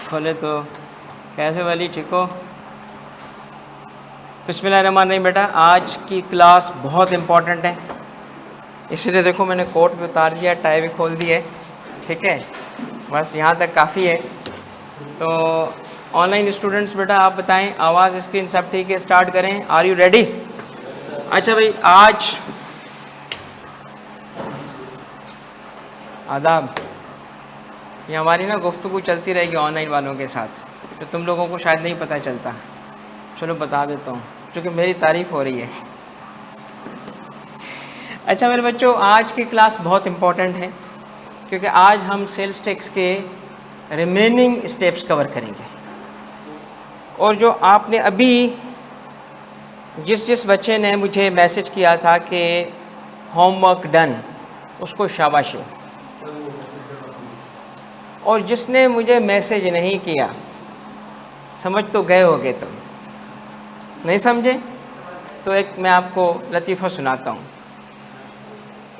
खोले तो कैसे वाली, ठीक हो? बिस्मिल्लाहिर्रहमानिर्रहीम। बेटा आज की क्लास बहुत इम्पॉर्टेंट है, इसलिए देखो मैंने कोट भी उतार दिया, टाई भी खोल दी है, ठीक है? बस यहाँ तक काफ़ी है। तो ऑनलाइन स्टूडेंट्स बेटा आप बताएं, आवाज़ स्क्रीन सब ठीक है? स्टार्ट करें। Are you ready? अच्छा भाई, आज आदाब। ये हमारी ना गुफ्तगू चलती रहेगी ऑनलाइन वालों के साथ, तो तुम लोगों को शायद नहीं पता चलता। चलो बता देता हूँ, क्योंकि मेरी तारीफ़ हो रही है। अच्छा मेरे बच्चों, आज की क्लास बहुत इम्पॉर्टेंट है, क्योंकि आज हम सेल्स टैक्स के रिमेनिंग स्टेप्स कवर करेंगे। और जो आपने अभी जिस बच्चे ने मुझे मैसेज किया था कि होमवर्क डन, उसको शाबाशी। और जिसने मुझे मैसेज नहीं किया, समझ तो गए होगे तुम, नहीं समझे? तो एक मैं आपको लतीफ़ा सुनाता हूँ।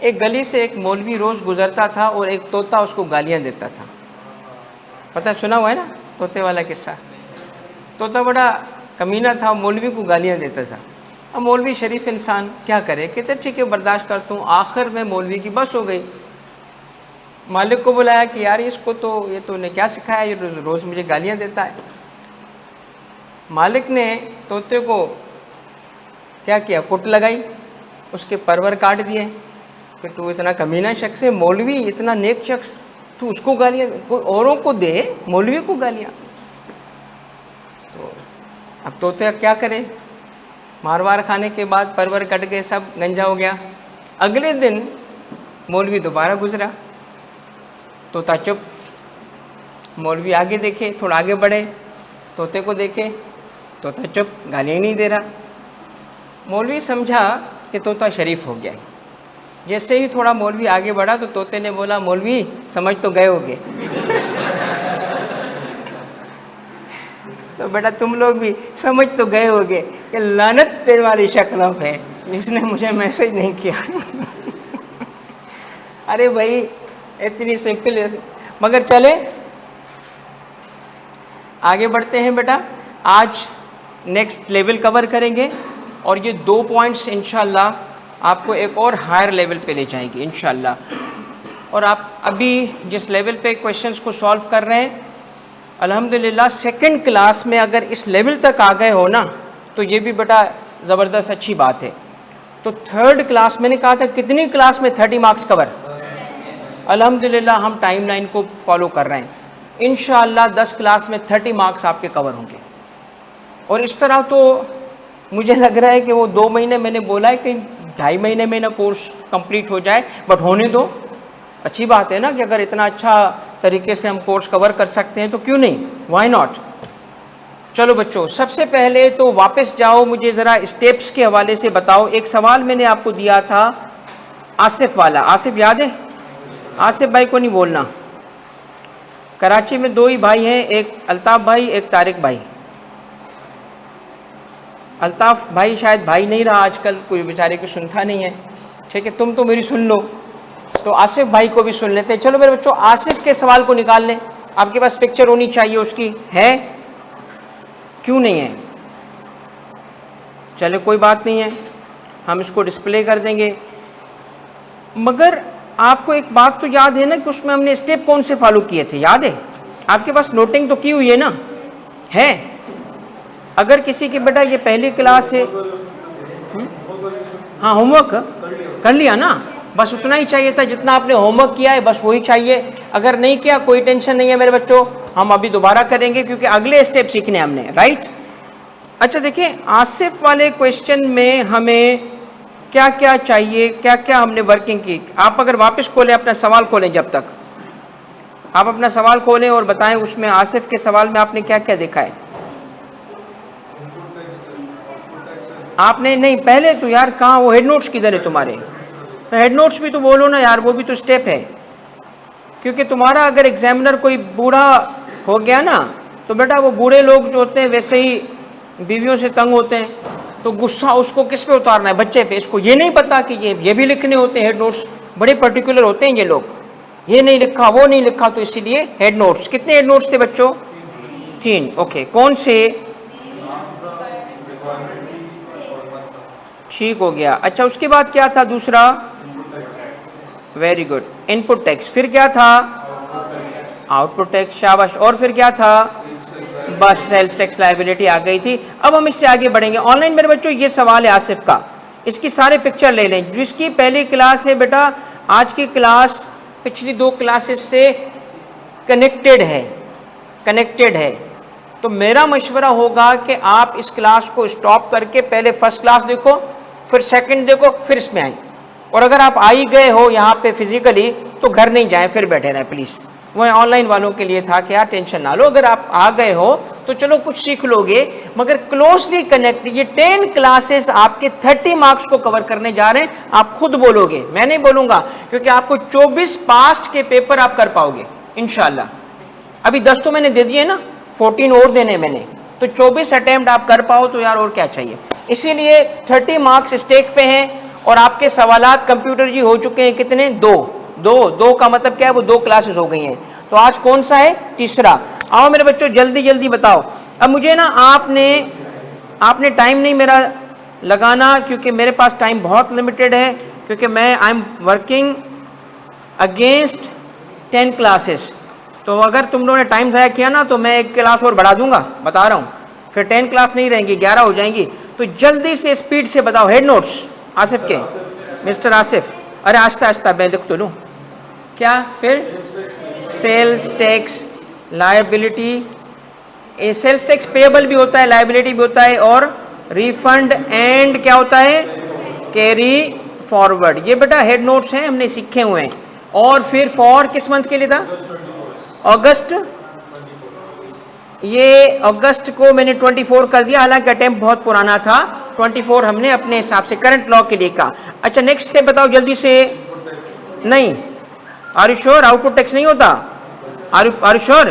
एक गली से एक मौलवी रोज़ गुज़रता था और एक तोता उसको गालियाँ देता था। पता सुना हुआ है ना तोते वाला किस्सा? तोता बड़ा कमीना था, मौलवी को गालियाँ देता था। अब मौलवी शरीफ इंसान क्या करे, कहते ठीक है बर्दाश्त करता हूँ। आखिर में मौलवी की बस हो गई, मालिक को बुलाया कि यार इसको तो ये तो ने क्या सिखाया, ये रोज़ मुझे गालियाँ देता है। मालिक ने तोते को क्या किया, कुट लगाई, उसके परवर काट दिए कि तू इतना कमीना शख्स है, मौलवी इतना नेक शख्स, तू उसको गालियाँ, कोई औरों को दे, मौलवी को गालियाँ। तो अब तोते क्या करे, मार वार खाने के बाद परवर कट गए, सब गंजा हो गया। अगले दिन मौलवी दोबारा गुजरा, तोता चुप। मौलवी आगे देखे, थोड़ा आगे बढ़े, तोते को देखे, तोता चुप, गालियाँ नहीं दे रहा। मौलवी समझा कि तोता शरीफ हो गया। जैसे ही थोड़ा मौलवी आगे बढ़ा तो तोते ने बोला, मौलवी समझ तो गए होगे। तो बेटा तुम लोग भी समझ तो गए होगे कि लानत तेरे वाली शक्लों पे, इसने मुझे मैसेज नहीं किया। अरे भाई इतनी सिंपल है, मगर चले आगे बढ़ते हैं बेटा। आज नेक्स्ट लेवल कवर करेंगे और ये 2 पॉइंट्स इंशाल्लाह आपको एक और हायर लेवल पे ले जाएंगे इंशाल्लाह। और आप अभी जिस लेवल पे क्वेश्चंस को सॉल्व कर रहे हैं, अल्हम्दुलिल्लाह सेकंड क्लास में अगर इस लेवल तक आ गए हो ना, तो ये भी बेटा ज़बरदस्त अच्छी बात है। तो थर्ड क्लास, मैंने कहा था कितनी क्लास में 30 मार्क्स कवर, अल्हम्दुलिल्लाह हम टाइमलाइन को फॉलो कर रहे हैं। इंशाअल्लाह 10 क्लास में 30 मार्क्स आपके कवर होंगे। और इस तरह तो मुझे लग रहा है कि वो 2 महीने मैंने बोला है कि 2.5 महीने में ना कोर्स कंप्लीट हो जाए, बट होने दो। अच्छी बात है ना कि अगर इतना अच्छा तरीके से हम कोर्स कवर कर सकते हैं तो क्यों नहीं, व्हाई नॉट। चलो बच्चों, सबसे पहले तो वापस जाओ, मुझे ज़रा स्टेप्स के हवाले से बताओ। एक सवाल मैंने आपको दिया था आसिफ वाला, आसिफ याद है? आसिफ भाई को नहीं बोलना। कराची में 2 ही भाई हैं, एक अल्ताफ़ भाई, एक तारिक भाई। अल्ताफ़ भाई शायद भाई नहीं रहा आजकल, कोई बेचारे को सुनता नहीं है, ठीक है? तुम तो मेरी सुन लो, तो आसिफ भाई को भी सुन लेते हैं। चलो मेरे बच्चों, आसिफ के सवाल को निकाल लें। आपके पास पिक्चर होनी चाहिए उसकी, है? क्यों नहीं है? चलो कोई बात नहीं है, हम इसको डिस्प्ले कर देंगे। मगर आपको एक बात तो याद है ना कि उसमें हमने स्टेप कौन से फॉलो किए थे, याद है? आपके पास नोटिंग तो की हुई है ना? है? अगर किसी की बेटा ये पहली क्लास है, हाँ होमवर्क कर लिया ना, बस उतना ही चाहिए था जितना आपने होमवर्क किया है, बस वही चाहिए। अगर नहीं किया कोई टेंशन नहीं है मेरे बच्चों, हम अभी दोबारा करेंगे क्योंकि अगले स्टेप सीखने हमने, राइट? अच्छा देखिए, आसिफ वाले क्वेश्चन में हमें क्या क्या चाहिए, क्या क्या हमने वर्किंग की। आप अगर वापस खोलें, अपना सवाल खोलें, जब तक आप अपना सवाल खोलें और बताएं उसमें आसिफ के सवाल में आपने क्या क्या देखा है। आपने नहीं, पहले तो यार कहाँ, वो हेड नोट्स किधर है तुम्हारे? हेड नोट्स भी तो बोलो ना यार, वो भी तो स्टेप है। क्योंकि तुम्हारा अगर एग्जामिनर कोई बूढ़ा हो गया ना, तो बेटा वो बूढ़े लोग जो होते हैं वैसे ही बीवियों से तंग होते हैं, तो गुस्सा उसको किस पे उतारना है, बच्चे पे। इसको ये नहीं पता कि ये भी लिखने होते हैं हेड नोट्स, बड़े पर्टिकुलर होते हैं ये लोग, ये नहीं लिखा वो नहीं लिखा, तो इसीलिए हेड नोट्स। कितने हेड नोट्स थे बच्चों? 3। ओके, कौन से? ठीक हो गया। अच्छा, उसके बाद क्या था दूसरा? Very good, input tax. फिर क्या था? आउटपुट टैक्स, शाबाश। और फिर क्या था? बस सेल्स टैक्स लायबिलिटी आ गई थी। अब हम इससे आगे बढ़ेंगे। ऑनलाइन मेरे बच्चों ये सवाल है आसिफ का, इसकी सारे पिक्चर ले लें। जिसकी पहली क्लास है बेटा, आज की क्लास पिछली 2 क्लासेस से कनेक्टेड है, तो मेरा मशवरा होगा कि आप इस क्लास को स्टॉप करके पहले फर्स्ट क्लास देखो, फिर सेकंड देखो, फिर इसमें आए। और अगर आप आ ही गए हो यहाँ पे फिजिकली तो घर नहीं जाएं, फिर बैठे रहें प्लीज़। वो ऑनलाइन वालों के लिए था कि यार टेंशन ना लो, अगर आप आ गए हो तो चलो कुछ सीख लोगे, मगर क्लोजली कनेक्ट। ये 10 क्लासेस आपके 30 मार्क्स को कवर करने जा रहे हैं। आप खुद बोलोगे, मैं नहीं बोलूँगा, क्योंकि आपको 24 पास्ट के पेपर आप कर पाओगे इंशाल्लाह। अभी 10 तो मैंने दे दिए ना, 14 और देने मैंने, तो 24 अटेम्प्ट आप कर पाओ तो यार और क्या चाहिए। इसीलिए 30 मार्क्स स्टेक पे हैं। और आपके सवालात कंप्यूटर जी हो चुके हैं कितने? 2 का मतलब क्या है? वो 2 क्लासेस हो गई हैं। तो आज कौन सा है? तीसरा। आओ मेरे बच्चों जल्दी जल्दी बताओ। अब मुझे ना आपने टाइम नहीं मेरा लगाना, क्योंकि मेरे पास टाइम बहुत लिमिटेड है, क्योंकि मैं I am working against 10 classes. तो अगर तुम लोगों ने टाइम ज़ाया किया ना तो मैं 1 क्लास और बढ़ा दूंगा, बता रहा हूँ। फिर 10 क्लास नहीं रहेंगी, 11 हो जाएंगी। तो जल्दी से स्पीड से बताओ हेड नोट्स आसिफ के। मिस्टर आसिफ, अरे आस्ता आस्ता मैं लिख तो लूँ क्या? फिर sales tax liability, sales tax payable भी होता है, लायबिलिटी भी होता है, और रिफंड एंड क्या होता है? Carry forward. ये बेटा हेड नोट्स हैं, हमने सीखे हुए हैं। और फिर फॉर किस मंथ के लिए था? अगस्त। ये अगस्त को मैंने 24 कर दिया, हालांकि अटेम्प्ट बहुत पुराना था। 24 हमने अपने हिसाब से करंट लॉ के लिए कहा। अच्छा, नेक्स्ट स्टेप बताओ जल्दी से। नहीं, are you sure? Output tax नहीं होता? Are you sure?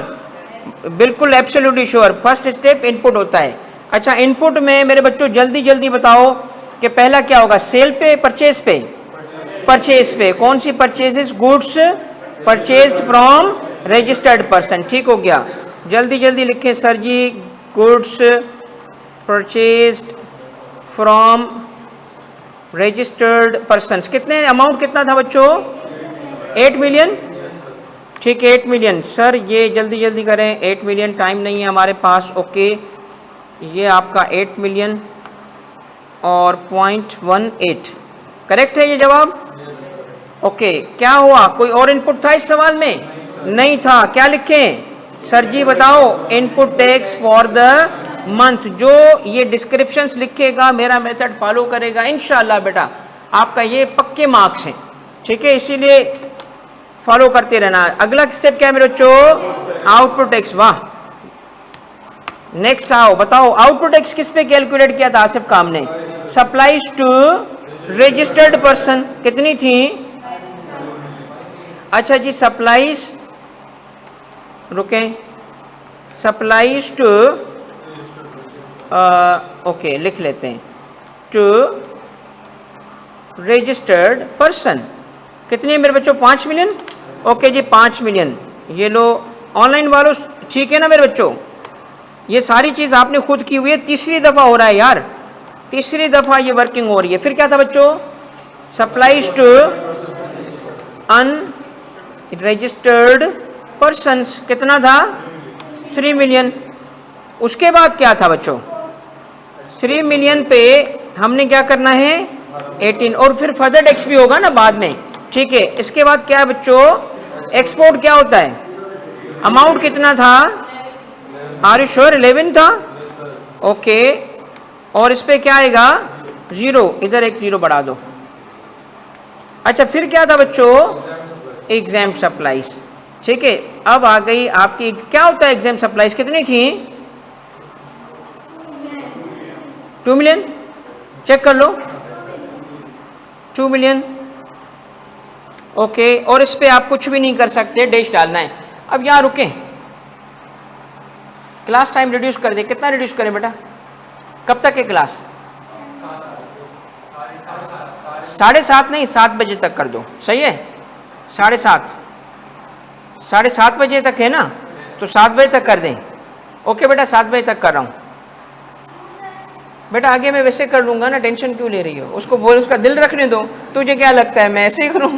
बिल्कुल absolutely sure. First step input होता है। अच्छा, इनपुट में मेरे बच्चों जल्दी जल्दी बताओ कि पहला क्या होगा? सेल पे, परचेज पे? परचेज पे। कौन सी purchases? Goods purchased from registered person. ठीक हो गया, जल्दी जल्दी लिखें sir ji. Goods purchased from registered persons. कितने अमाउंट कितना था बच्चों? 8 मिलियन। ठीक है, 8 मिलियन। सर ये जल्दी जल्दी करें, 8 मिलियन, टाइम नहीं है हमारे पास। ओके, ये आपका 8 मिलियन और 0.18 करेक्ट है ये जवाब? ओके, क्या हुआ? कोई और इनपुट था इस सवाल में? नहीं था। क्या लिखें सर जी बताओ? Input tax for the month. जो ये डिस्क्रिप्शंस लिखेगा, मेरा मेथड फॉलो करेगा, इंशाल्लाह बेटा आपका ये पक्के मार्क्स हैं। ठीक है, इसीलिए फॉलो करते रहना। अगला स्टेप क्या है मेरे बच्चों? Output tax. वाह, नेक्स्ट आओ बताओ, आउटपुट टैक्स किस पे कैलकुलेट किया था आसिफ का हमने? Supplies to registered person. कितनी थी? अच्छा जी, सप्लाईज, रुकें, सप्लाईज टू, ओके लिख लेते हैं, टू रजिस्टर्ड पर्सन। कितनी है मेरे बच्चों? 5 मिलियन। ओके जी, 5 मिलियन। ये लो ऑनलाइन वालों, ठीक है ना मेरे बच्चों? ये सारी चीज़ आपने खुद की हुई है, तीसरी दफ़ा हो रहा है यार, तीसरी दफ़ा ये वर्किंग हो रही है। फिर क्या था बच्चों? Supplies to unregistered persons. कितना था? 3 मिलियन। उसके बाद क्या था बच्चों? 3 मिलियन पे हमने क्या करना है? 18, और फिर फर्दर टैक्स भी होगा ना बाद में। ठीक है, इसके बाद क्या है बच्चों? एक्सपोर्ट क्या होता है? अमाउंट कितना था? Are you sure? 11 था। ओके, और इस पे क्या आएगा? 0। इधर एक 0 बढ़ा दो। अच्छा, फिर क्या था बच्चों? Exam supplies. ठीक है, अब आ गई आपकी, क्या होता है एग्जाम सप्लाईज? कितनी थी? 2 मिलियन। चेक कर लो, 2 मिलियन। ओके, और इस पे आप कुछ भी नहीं कर सकते, डैश डालना है। अब यहाँ रुकें, क्लास टाइम रिड्यूस कर दे। कितना रिड्यूस करें बेटा? कब तक है क्लास? 7:30 नहीं, 7 बजे तक कर दो, सही है? 7:30, 7:30 बजे तक है ना, तो 7 बजे तक कर दें। ओके बेटा, 7 बजे तक कर रहा हूँ। बेटा आगे मैं वैसे कर लूँगा ना, टेंशन क्यों ले रही हो? उसको बोल, उसका दिल रखने दो। तुझे क्या लगता है मैं ऐसे ही करूँ?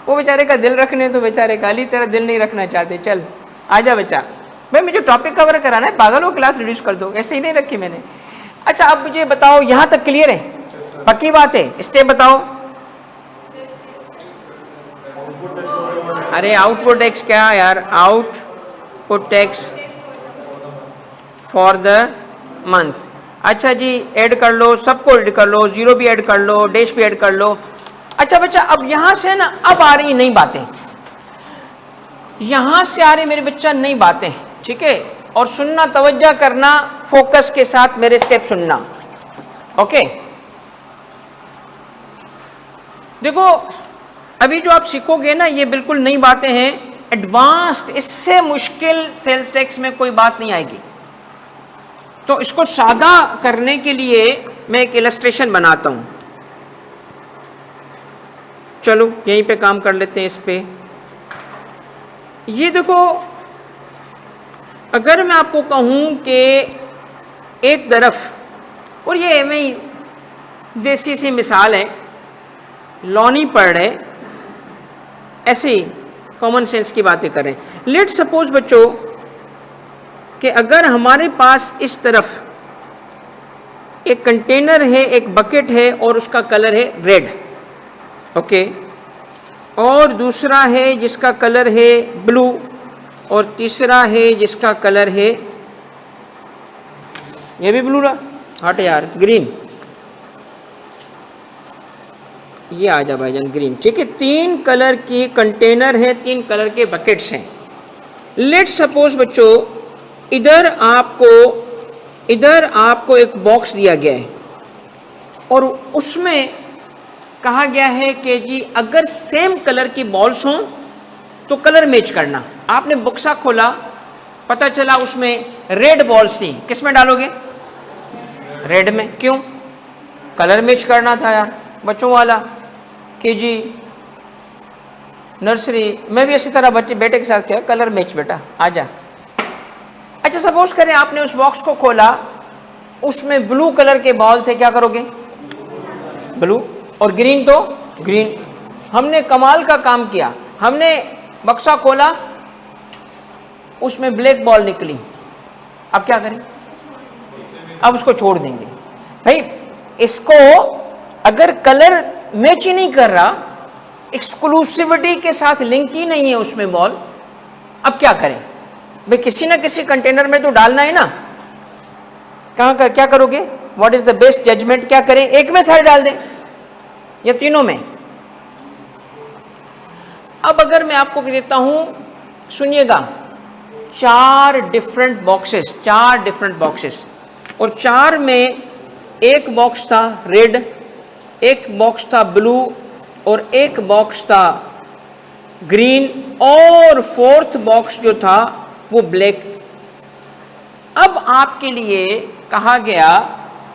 वो बेचारे का दिल रखने दो, बेचारे का। अली तेरा दिल नहीं रखना चाहते, चल आजा बच्चा। भाई मुझे टॉपिक कवर कराना है, पागल हो, क्लास रिड्यूस कर दो, ऐसे ही नहीं रखी मैंने। अच्छा अब मुझे बताओ, यहाँ तक क्लियर है? पक्की बात है? स्टेप बताओ। अरे आउटपुट टैक्स क्या यार, output tax for the month. अच्छा जी, ऐड कर लो, सबको ऐड कर लो, जीरो भी ऐड कर लो, डैश भी ऐड कर लो। अच्छा बच्चा, अब यहां से ना अब आ रही नई बातें, यहां से आ रही मेरे बच्चा नई बातें, ठीक है? और सुनना, तवज्जो करना, फोकस के साथ मेरे स्टेप सुनना। ओके, देखो अभी जो आप सीखोगे ना, ये बिल्कुल नई बातें हैं, एडवांस्ड, इससे मुश्किल सेल्स टैक्स में कोई बात नहीं आएगी। तो इसको सादा करने के लिए मैं एक इलस्ट्रेशन बनाता हूं। चलो यहीं पे काम कर लेते हैं इस पे। ये देखो, अगर मैं आपको कहूं कि एक तरफ, और ये मैं देसी सी मिसाल है, लॉनी पढ़ रहे, ऐसे कॉमन सेंस की बातें करें। लेट सपोज बच्चों कि अगर हमारे पास इस तरफ एक कंटेनर है, एक बकेट है और उसका कलर है रेड, ओके, और दूसरा है जिसका कलर है ब्लू, और तीसरा है जिसका कलर है, ये भी ब्लू रहा, हट यार, ग्रीन, ये आ जा भाईजान, ग्रीन, ठीक है। 3 कलर की कंटेनर है, 3 कलर के बकेट्स हैं। लेट सपोज बच्चों इधर आपको एक बॉक्स दिया गया है और उसमें कहा गया है कि जी अगर सेम कलर की बॉल्स हों तो कलर मैच करना। आपने बक्सा खोला, पता चला उसमें रेड बॉल्स थी, किस में डालोगे? रेड में। क्यों? कलर मैच करना था यार, बच्चों वाला कि जी नर्सरी में भी इसी तरह बच्चे बेटे के साथ क्या कलर मैच, बेटा आजा। अच्छा सपोज करें आपने उस बॉक्स को खोला, उसमें ब्लू कलर के बॉल थे, क्या करोगे? ब्लू। और ग्रीन तो ग्रीन। हमने कमाल का काम किया, हमने बक्सा खोला, उसमें ब्लैक बॉल निकली, अब क्या करें? अब उसको छोड़ देंगे। भाई इसको अगर कलर मैच ही नहीं कर रहा, एक्सक्लूसिविटी के साथ लिंक ही नहीं है उसमें बॉल, अब क्या करें? भाई किसी ना किसी कंटेनर में तो डालना है ना, क्या करोगे? What is the best judgement, क्या करें? एक में सारे डाल दें या तीनों में? अब अगर मैं आपको देता हूं, सुनिएगा, 4 डिफरेंट बॉक्सेस, और 4 में एक बॉक्स था रेड, एक बॉक्स था ब्लू, और एक बॉक्स था ग्रीन, और 4th बॉक्स जो था वो ब्लैक। अब आपके लिए कहा गया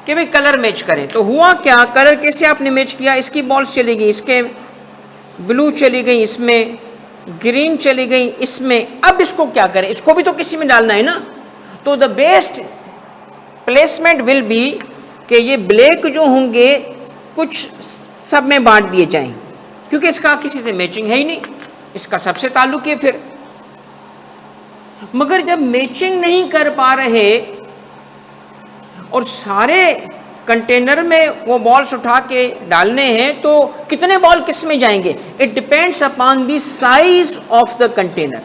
कि भाई कलर मैच करें, तो हुआ क्या? कलर कैसे आपने मैच किया? इसकी बॉल्स चली गई, इसके ब्लू चली गई, इसमें ग्रीन चली गई, इसमें। अब इसको क्या करें? इसको भी तो किसी में डालना है ना। तो the best placement will be कि ये ब्लैक जो होंगे कुछ सब में बांट दिए जाएं, क्योंकि इसका किसी से मैचिंग है ही नहीं, इसका सबसे ताल्लुक है फिर। मगर जब मैचिंग नहीं कर पा रहे और सारे कंटेनर में वो बॉल्स उठा के डालने हैं, तो कितने बॉल किस में जाएंगे? It depends upon the size of the container.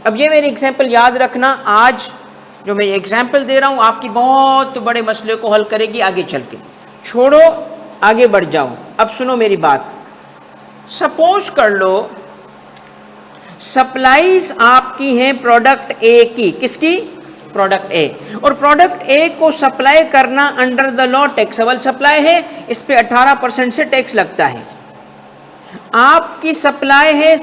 अब ये मेरी एग्जांपल याद रखना, आज जो मैं एग्जांपल दे रहा हूं आपकी बहुत बड़े मसले को हल करेगी आगे चल के। छोड़ो, आगे बढ़ जाओ। अब सुनो मेरी बात। सपोज कर लो सप्लाईज आपकी हैं प्रोडक्ट ए की, किसकी? प्रोडक्ट ए। और प्रोडक्ट ए को सप्लाई करना under the law taxable supply है, इस पे 18% से टैक्स लगता है। आपकी सप्लाई है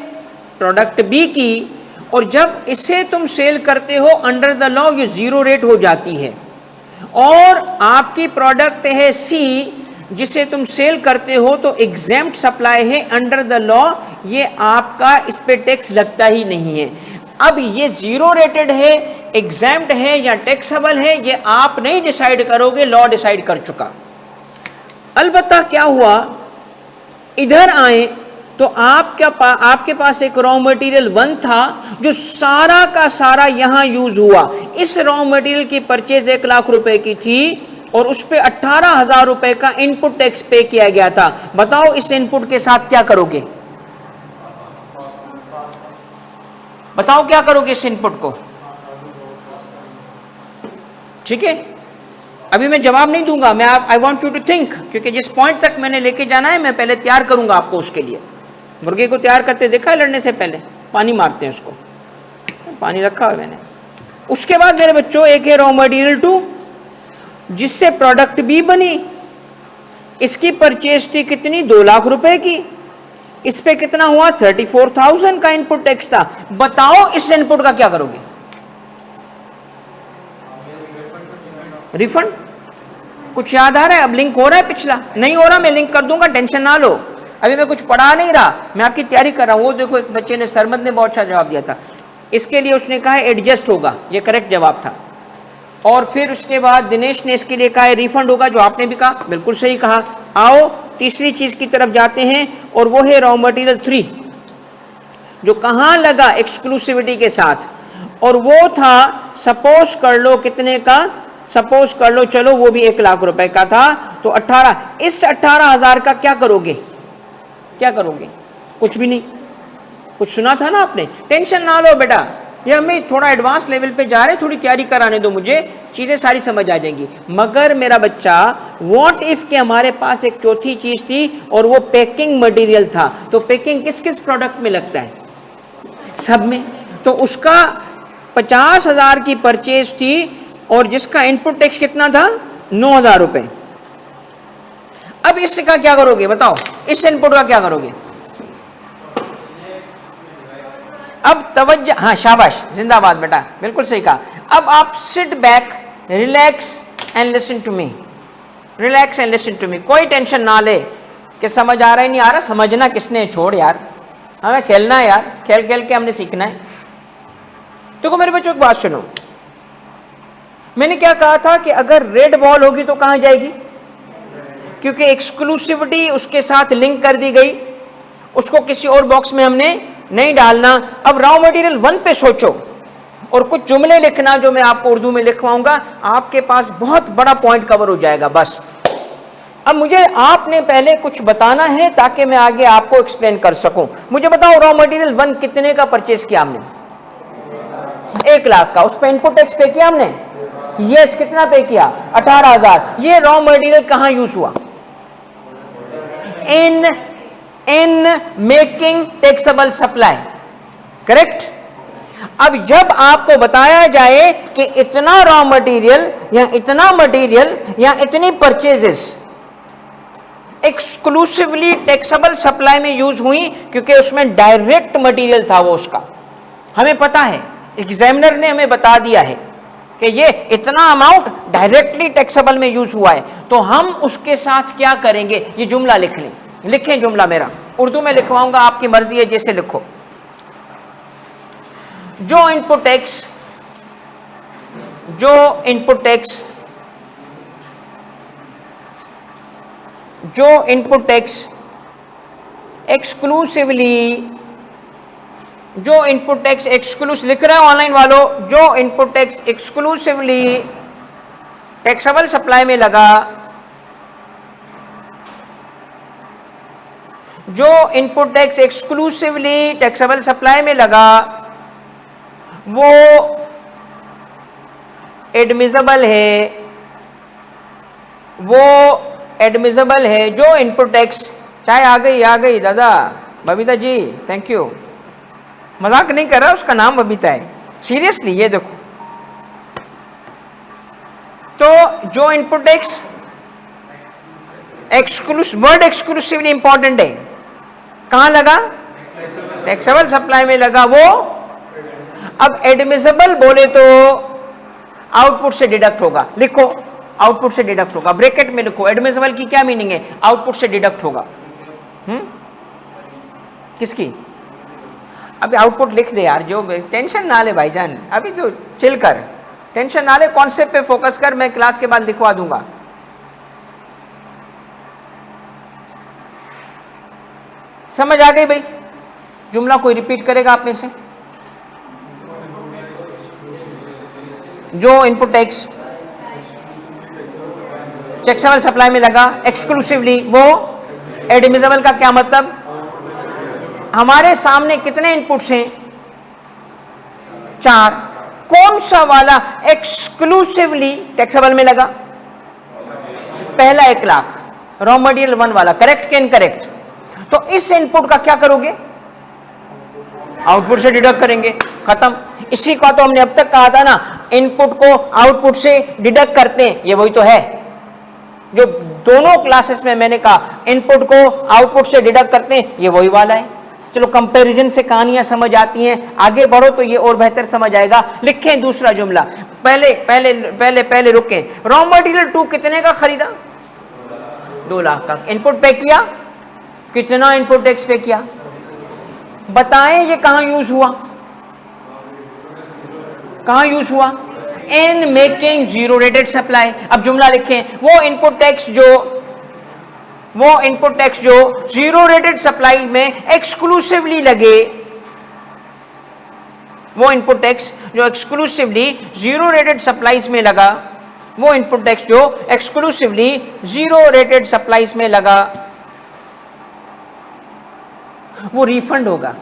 प्रोडक्ट बी की, और जब इसे तुम सेल करते हो अंडर द लॉ ये 0 रेट हो जाती है। और आपकी प्रोडक्ट है सी, जिसे तुम सेल करते हो तो एग्जेम्प्ट सप्लाई है अंडर द लॉ, ये आपका इस पे टैक्स लगता ही नहीं है। अब ये जीरो रेटेड है, एग्जेम्प्ट है या टैक्सेबल है, ये आप नहीं डिसाइड करोगे, लॉ डिसाइड कर चुका। अलबत्ता क्या हुआ, इधर आए तो आपके पास एक रॉ मटेरियल 1 था जो सारा का सारा यहां यूज हुआ। इस रॉ मटेरियल की परचेज 1 लाख रुपए की थी और उस पे 18,000 रुपए का इनपुट टैक्स पे किया गया था। बताओ इस इनपुट के साथ क्या करोगे? बताओ क्या करोगे इस इनपुट को? ठीक है, अभी मैं जवाब नहीं दूंगा, मैं I want you to think, क्योंकि जिस पॉइंट तक मैंने लेके जाना है मैं पहले तैयार करूंगा आपको उसके लिए। मुर्गे को तैयार करते देखा है लड़ने से पहले? पानी मारते हैं उसको, पानी रखा है मैंने। उसके बाद मेरे बच्चों एक है रॉ मटेरियल 2 जिससे प्रोडक्ट भी बनी। इसकी परचेज थी कितनी? 2 लाख रुपए की। इस पे कितना हुआ? 34,000 का इनपुट टैक्स था। बताओ इस इनपुट का क्या करोगे? रिफंड? कुछ याद आ रहा है? अब लिंक हो रहा है? पिछला नहीं हो रहा, मैं लिंक कर दूंगा, टेंशन ना लो। अभी मैं कुछ पढ़ा नहीं रहा, मैं आपकी तैयारी कर रहा हूं। वो देखो एक बच्चे ने, सरमद ने बहुत अच्छा जवाब दिया था, इसके लिए उसने कहा एडजस्ट होगा, ये करेक्ट जवाब था। और फिर उसके बाद दिनेश ने इसके लिए कहा रिफंड होगा, जो आपने भी कहा, बिल्कुल सही कहा। आओ तीसरी चीज की तरफ जाते हैं और वो है रॉ मटेरियल 3 जो कहां लगा? एक्सक्लूसिविटी के साथ। और वो था सपोज कर लो कितने का? सपोज कर लो चलो वो भी 1 लाख रुपए का था, तो 18। इस 18,000 का क्या करोगे? क्या करोगे? कुछ भी नहीं। कुछ सुना था ना आपने? टेंशन ना लो बेटा, ये हमें थोड़ा एडवांस लेवल पे जा रहे हैं, थोड़ी तैयारी कराने दो मुझे, चीजें सारी समझ आ जाएंगी। मगर मेरा बच्चा, व्हाट इफ के हमारे पास एक चौथी चीज थी और वो पैकिंग मटेरियल था। तो पैकिंग किस किस प्रोडक्ट में लगता है? सब में। तो उसका 50,000 की परचेज थी और जिसका इनपुट टैक्स कितना था? 9,000 रुपए। अब इसका क्या करोगे? बताओ इस इनपुट का क्या करोगे? अब तवज्जो, हाँ शाबाश, जिंदाबाद बेटा, बिल्कुल सही कहा। अब आप sit back, relax and listen to me, relax and listen to me. कोई टेंशन ना ले कि समझ आ रहा है नहीं आ रहा, समझना किसने, छोड़ यार, हमें खेलना है यार, खेल खेल के हमने सीखना है। देखो मेरे बच्चों एक बात सुनो, मैंने क्या कहा था कि अगर रेड बॉल होगी तो कहां जाएगी? क्योंकि एक्सक्लूसिविटी उसके साथ लिंक कर दी गई, उसको किसी और बॉक्स में हमने नहीं डालना। अब रॉ मटेरियल 1 पे सोचो और कुछ जुमले लिखना जो मैं आपको उर्दू में लिखवाऊंगा, आपके पास बहुत बड़ा पॉइंट कवर हो जाएगा। बस अब मुझे आपने पहले कुछ बताना है ताकि मैं आगे आपको एक्सप्लेन कर सकूं। मुझे बताओ रॉ मटेरियल 1 कितने का परचेज किया हमने? 1 लाख का। उस पर इनपुट टैक्स पे किया हमने? यस। कितना पे किया? 18,000। ये रॉ मटेरियल कहां यूज हुआ? In making taxable supply, correct. अब जब आपको बताया जाए कि इतना रॉ मटेरियल या इतना मटेरियल या इतनी परचेजेस एक्सक्लूसिवली टैक्सेबल सप्लाई में यूज हुई, क्योंकि उसमें डायरेक्ट मटेरियल था वो, उसका हमें पता है, एग्जामिनर ने हमें बता दिया है कि ये इतना अमाउंट डायरेक्टली टैक्सेबल में यूज हुआ है, तो हम उसके साथ क्या करेंगे? ये जुमला लिख लें, लिखें जुमला, मेरा उर्दू में लिखवाऊंगा, आपकी मर्जी है जैसे लिखो। जो इनपुट टैक्स एक्सक्लूसिव लिख रहे हो ऑनलाइन वालों, जो input tax exclusively taxable supply में लगा, जो input tax exclusively taxable supply में लगा वो एडमिसेबल है, जो इनपुट टैक्स, चाय आ गई दादा, बबीता जी, थैंक यू। मजाक नहीं कर रहा, उसका नाम बबीता है, सीरियसली। ये देखो, तो जो input tax word exclusively important है, कहां लगा? टैक्सेबल सप्लाई में लगा वो। अब एडमिसेबल बोले तो आउटपुट से डिडक्ट होगा, लिखो आउटपुट से डिडक्ट होगा। ब्रैकेट में लिखो एडमिसिबल की क्या मीनिंग है, आउटपुट से डिडक्ट होगा। किसकी, अभी आउटपुट लिख दे यार, जो टेंशन ना ले भाईजान, अभी तो चिल कर, टेंशन ना ले, कॉन्सेप्ट पे फोकस कर, मैं क्लास के बाद लिखवा दूंगा। समझ आ गई भाई? जुमला कोई रिपीट करेगा आप में से? जो इनपुट टैक्स टैक्सेबल सप्लाई में लगा एक्सक्लूसिवली, वो एडमिसिबल का क्या मतलब? हमारे सामने कितने इनपुट्स हैं? 4। कौन सा वाला एक्सक्लूसिवली टैक्सेबल में लगा? पहला 1 लाख रॉ मटेरियल 1 वाला, करेक्ट के इनकरेक्ट? तो इस इनपुट का क्या करोगे? आउटपुट से डिडक्ट करेंगे, खत्म। इसी का तो हमने अब तक कहा था ना, इनपुट को आउटपुट से डिडक्ट करते हैं, ये वही तो है जो दोनों क्लासेस में मैंने कहा, इनपुट को आउटपुट से डिडक्ट करते हैं, ये वही वाला है। चलो कंपैरिजन से कहानियां समझ आती हैं, आगे बढ़ो तो ये और बेहतर समझ आएगा। लिखें दूसरा जुमला, पहले पहले पहले पहले रुकें। रॉ मटेरियल 2 कितने का खरीदा? 2 लाख का। इनपुट पे किया, कितना इनपुट टैक्स पे किया? बताएं ये कहां यूज हुआ? कहां यूज हुआ? In making zero rated supply. अब जुमला लिखें, वो इनपुट टैक्स जो जीरो रेटेड सप्लाई में एक्सक्लूसिवली लगे, वो इनपुट टैक्स जो एक्सक्लूसिवली जीरो रेटेड सप्लाईज में लगा, वो इनपुट टैक्स जो एक्सक्लूसिवली जीरो रेटेड सप्लाईज में लगा, वो रिफंड होगा।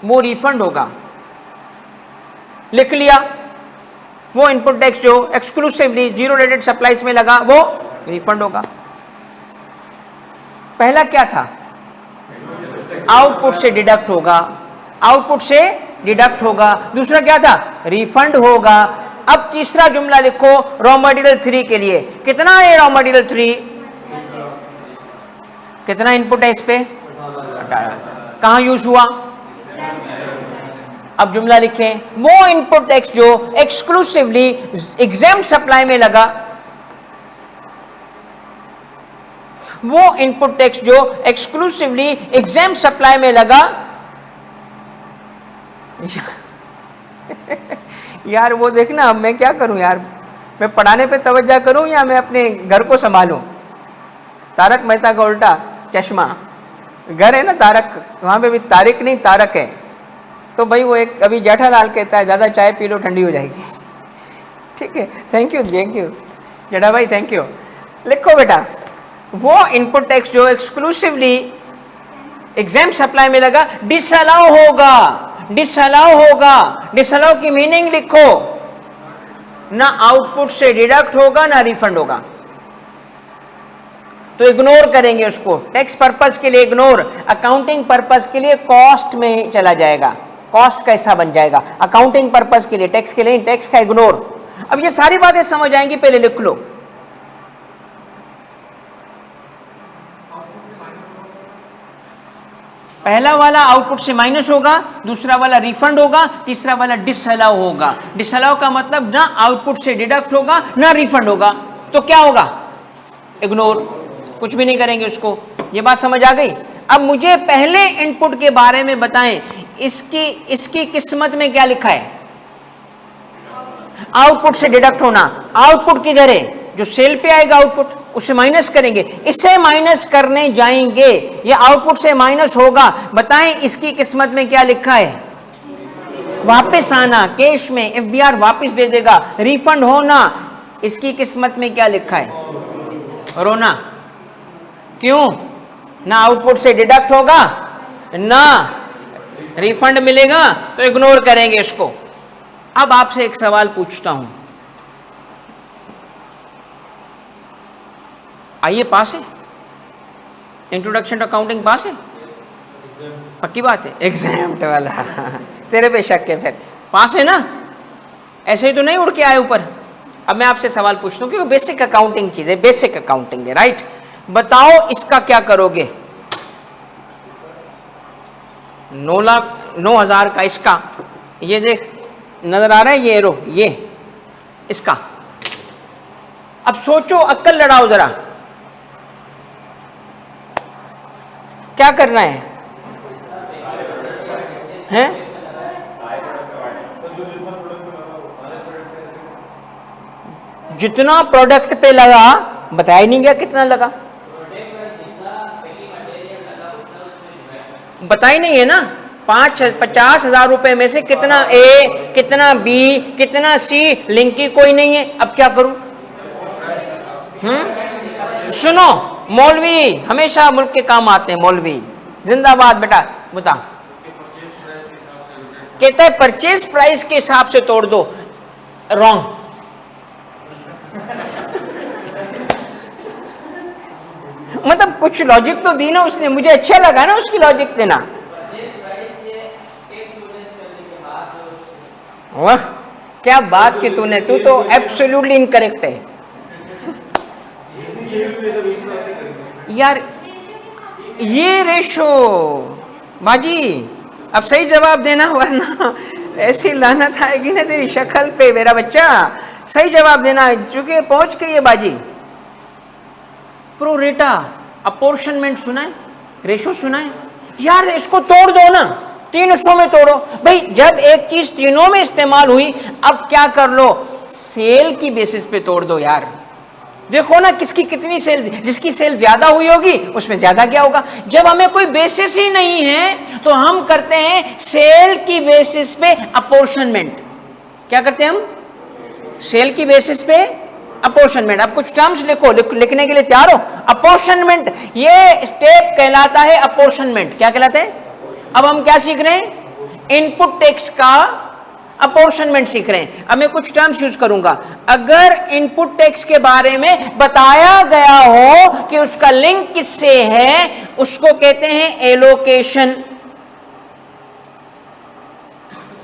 वो रिफंड होगा। लिख लिया, वो इनपुट टैक्स जो एक्सक्लूसिवली जीरो रेटेड सप्लाईज में लगा, वो रिफंड होगा। पहला क्या था? आउटपुट से डिडक्ट होगा, आउटपुट से डिडक्ट होगा। दूसरा क्या था? रिफंड होगा। अब तीसरा जुमला लिखो रॉ मटेरियल 3 के लिए। कितना है रॉ मटेरियल 3? कितना इनपुट है इस पे? कहां यूज हुआ? अब जुमला लिखें, वो इनपुट टैक्स जो एक्सक्लूसिवली एग्जाम सप्लाई में लगा, वो इनपुट टैक्स जो एक्सक्लूसिवली एग्जाम सप्लाई में लगा। यार वो देखना, अब मैं क्या करूं यार, मैं पढ़ाने पे तवज्जो करूं या मैं अपने घर को संभालूं? तारक मेहता का उल्टा चश्मा, घर है ना तारक, वहां पे भी तारिक नहीं तारक है। तो भाई वो एक अभी जेठालाल कहता है, ज़्यादा चाय पी लो ठंडी हो जाएगी। ठीक है, थैंक यू जेठा भाई, थैंक यू। लिखो बेटा, वो इनपुट टैक्स जो एक्सक्लूसिवली एग्जाम सप्लाई में लगा, डिसअलाउ होगा। डिसअलाउ होगा, डिसअलाउ की मीनिंग लिखो, ना आउटपुट से डिडक्ट होगा ना रिफंड होगा। तो इग्नोर करेंगे उसको, टैक्स पर्पस के लिए इग्नोर, अकाउंटिंग पर्पस के लिए कॉस्ट में चला जाएगा, कॉस्ट का हिस्सा बन जाएगा। अकाउंटिंग पर्पस के लिए, टैक्स के लिए टैक्स का इग्नोर। अब ये सारी बातें समझ आएंगी, पहले लिख लो। पहला वाला आउटपुट से माइनस होगा, दूसरा वाला रिफंड होगा, तीसरा वाला डिसअलाउ होगा। डिसअलाउ का मतलब ना आउटपुट से डिडक्ट होगा ना रिफंड होगा। तो क्या होगा? इग्नोर, कुछ भी नहीं करेंगे उसको। ये बात समझ आ गई? अब मुझे पहले इनपुट के बारे में बताएं, इसकी किस्मत में क्या लिखा है? आउटपुट से डिडक्ट होना। आउटपुट किधर है? जो सेल पे आएगा आउटपुट, उससे माइनस करेंगे। इससे माइनस करने जाएंगे, ये आउटपुट से माइनस होगा। बताएं इसकी किस्मत में क्या लिखा है? वापस आना, कैश में एफबीआर वापस दे देगा। रिफंड होना, इसकी किस्मत में क्या लिखा है? रोना। क्यों? ना आउटपुट से डिडक्ट होगा ना रिफंड मिलेगा, तो इग्नोर करेंगे इसको। अब आपसे एक सवाल पूछता हूं, आइए पास है? इंट्रोडक्शन टू अकाउंटिंग पास है? पक्की बात है? एग्जाम्प्ट वाला तेरे पे शक है, फिर पास है ना? ऐसे ही तो नहीं उड़ के आए ऊपर। अब मैं आपसे सवाल पूछता हूं, क्योंकि बेसिक अकाउंटिंग चीज है, बेसिक अकाउंटिंग है, राइट? बताओ इसका क्या करोगे? 9,00,000 का इसका, ये देख नजर आ रहा है ये एरो, ये इसका। अब सोचो, अक्ल लड़ाओ जरा, क्या करना है? हैं? जितना प्रोडक्ट पे लगा बताया नहीं गया, कितना लगा बताई नहीं है ना। 50,000 रुपए में से कितना ए, कितना बी, कितना सी, लिंक की कोई नहीं है। अब क्या करूं? सुनो, मौलवी हमेशा मुल्क के काम आते हैं, मौलवी जिंदाबाद। बेटा बता, कहता है परचेज प्राइस के हिसाब से तोड़ दो। रॉन्ग। मतलब कुछ लॉजिक तो दी ना उसने, मुझे अच्छा लगा ना उसकी लॉजिक देना। वाह क्या बात की तूने, तू तो एब्सोल्युटली इनकरेक्ट है यार। ये रेशो बाजी, अब सही जवाब देना वरना ऐसी लानत आएगी ना तेरी शक्ल पे मेरा बच्चा। सही जवाब देना, चूंकि पहुंच गई है बाजी। प्रोरेटा, अपोर्शनमेंट सुना है, रेशो सुना है यार। इसको तोड़ दो ना, 300 में तोड़ो भाई। जब एक चीज तीनों में इस्तेमाल हुई, अब क्या कर लो, सेल की बेसिस पे तोड़ दो यार। देखो ना किसकी कितनी सेल, जिसकी सेल ज्यादा हुई होगी उसमें ज्यादा क्या होगा। जब हमें कोई बेसिस ही नहीं है तो हम करते हैं सेल की बेसिस पे अपोर्शनमेंट। क्या करते हैं हम? सेल की बेसिस पे अपोर्शनमेंट। अब कुछ टर्म्स लिखो, लिखने के लिए तैयार हो? अपोर्शनमेंट, ये स्टेप कहलाता है अपोर्शनमेंट। क्या कहलाता है? अब हम क्या सीख रहे हैं? इनपुट टैक्स का अपोर्शनमेंट सीख रहे हैं। अब मैं कुछ टर्म्स यूज करूंगा। अगर इनपुट टैक्स के बारे में बताया गया हो कि उसका लिंक किससे है, उसको कहते हैं एलोकेशन।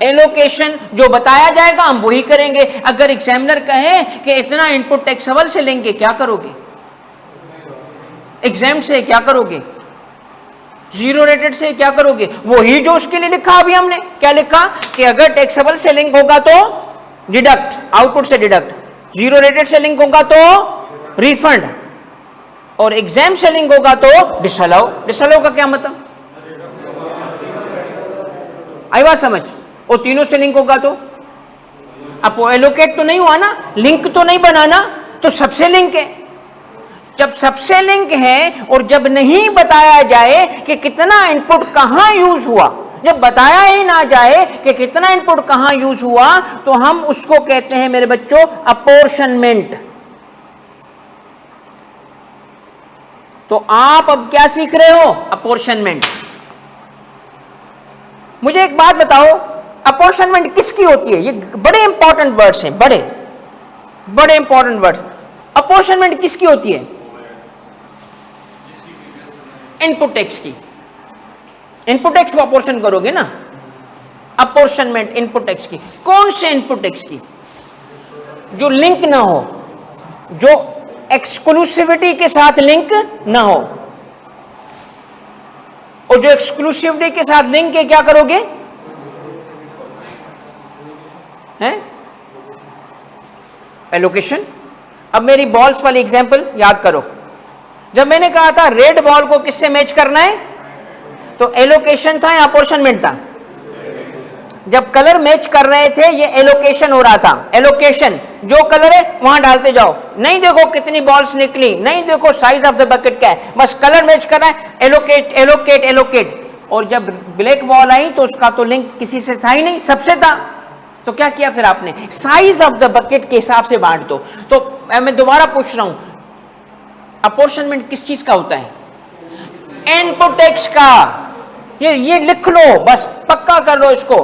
एलोकेशन जो बताया जाएगा हम वही करेंगे। अगर एग्जामिनर कहे कि इतना इनपुट टैक्स अव्वल से लेंगे, क्या करोगे? एग्जाम से क्या करोगे? जीरो रेटेड से क्या करोगे? वही जो उसके लिए लिखा अभी हमने। क्या लिखा कि अगर टैक्सेबल से लिंक होगा तो डिडक्ट, आउटपुट से डिडक्ट, जीरो रेटेड से लिंक होगा तो रिफंड, और एग्जाम से लिंक होगा तो डिसअलाउ। डिसअलाउ का क्या मतलब? आई बात समझ? और तीनों से लिंक होगा तो अब एलोकेट तो नहीं हुआ ना, लिंक तो नहीं बनाना, तो सबसे लिंक है। जब सबसे लिंक है और जब नहीं बताया जाए कि कितना इनपुट कहां यूज हुआ, जब बताया ही ना जाए कि कितना इनपुट कहां यूज हुआ, तो हम उसको कहते हैं मेरे बच्चों अपोर्शनमेंट। तो आप अब क्या सीख रहे हो? अपोर्शनमेंट। मुझे एक बात बताओ, अपोर्शनमेंट किसकी होती है? ये बड़े इंपॉर्टेंट वर्ड्स हैं, बड़े बड़े इंपॉर्टेंट वर्ड्स। अपोर्शनमेंट किसकी होती है? इनपुट टैक्स की। इनपुट टैक्स को अपोर्शन करोगे ना, अपोर्शनमेंट इनपुट टैक्स की। कौन से इनपुट टैक्स की? जो लिंक ना हो, जो एक्सक्लूसिविटी के साथ लिंक ना हो। और जो एक्सक्लूसिविटी के साथ लिंक है, क्या करोगे? हैं? एलोकेशन। अब मेरी बॉल्स वाली एग्जांपल याद करो। जब मैंने कहा था रेड बॉल को किससे मैच करना है, तो एलोकेशन था या अपोर्शनमेंट था? जब कलर मैच कर रहे थे ये एलोकेशन हो रहा था। एलोकेशन, जो कलर है वहां डालते जाओ, नहीं देखो कितनी बॉल्स निकली, नहीं देखो साइज ऑफ द बकेट क्या है, बस कलर मैच करना है, एलोकेट एलोकेट एलोकेट। और जब ब्लैक बॉल आई तो उसका तो लिंक किसी से था ही नहीं, सबसे था। तो क्या किया फिर आपने? साइज ऑफ द बकेट के हिसाब से बांट दो। तो मैं दोबारा पूछ रहा हूं, अपोर्शनमेंट किस चीज का होता है? इनपुट टैक्स का। ये लिख लो, बस पक्का कर लो इसको।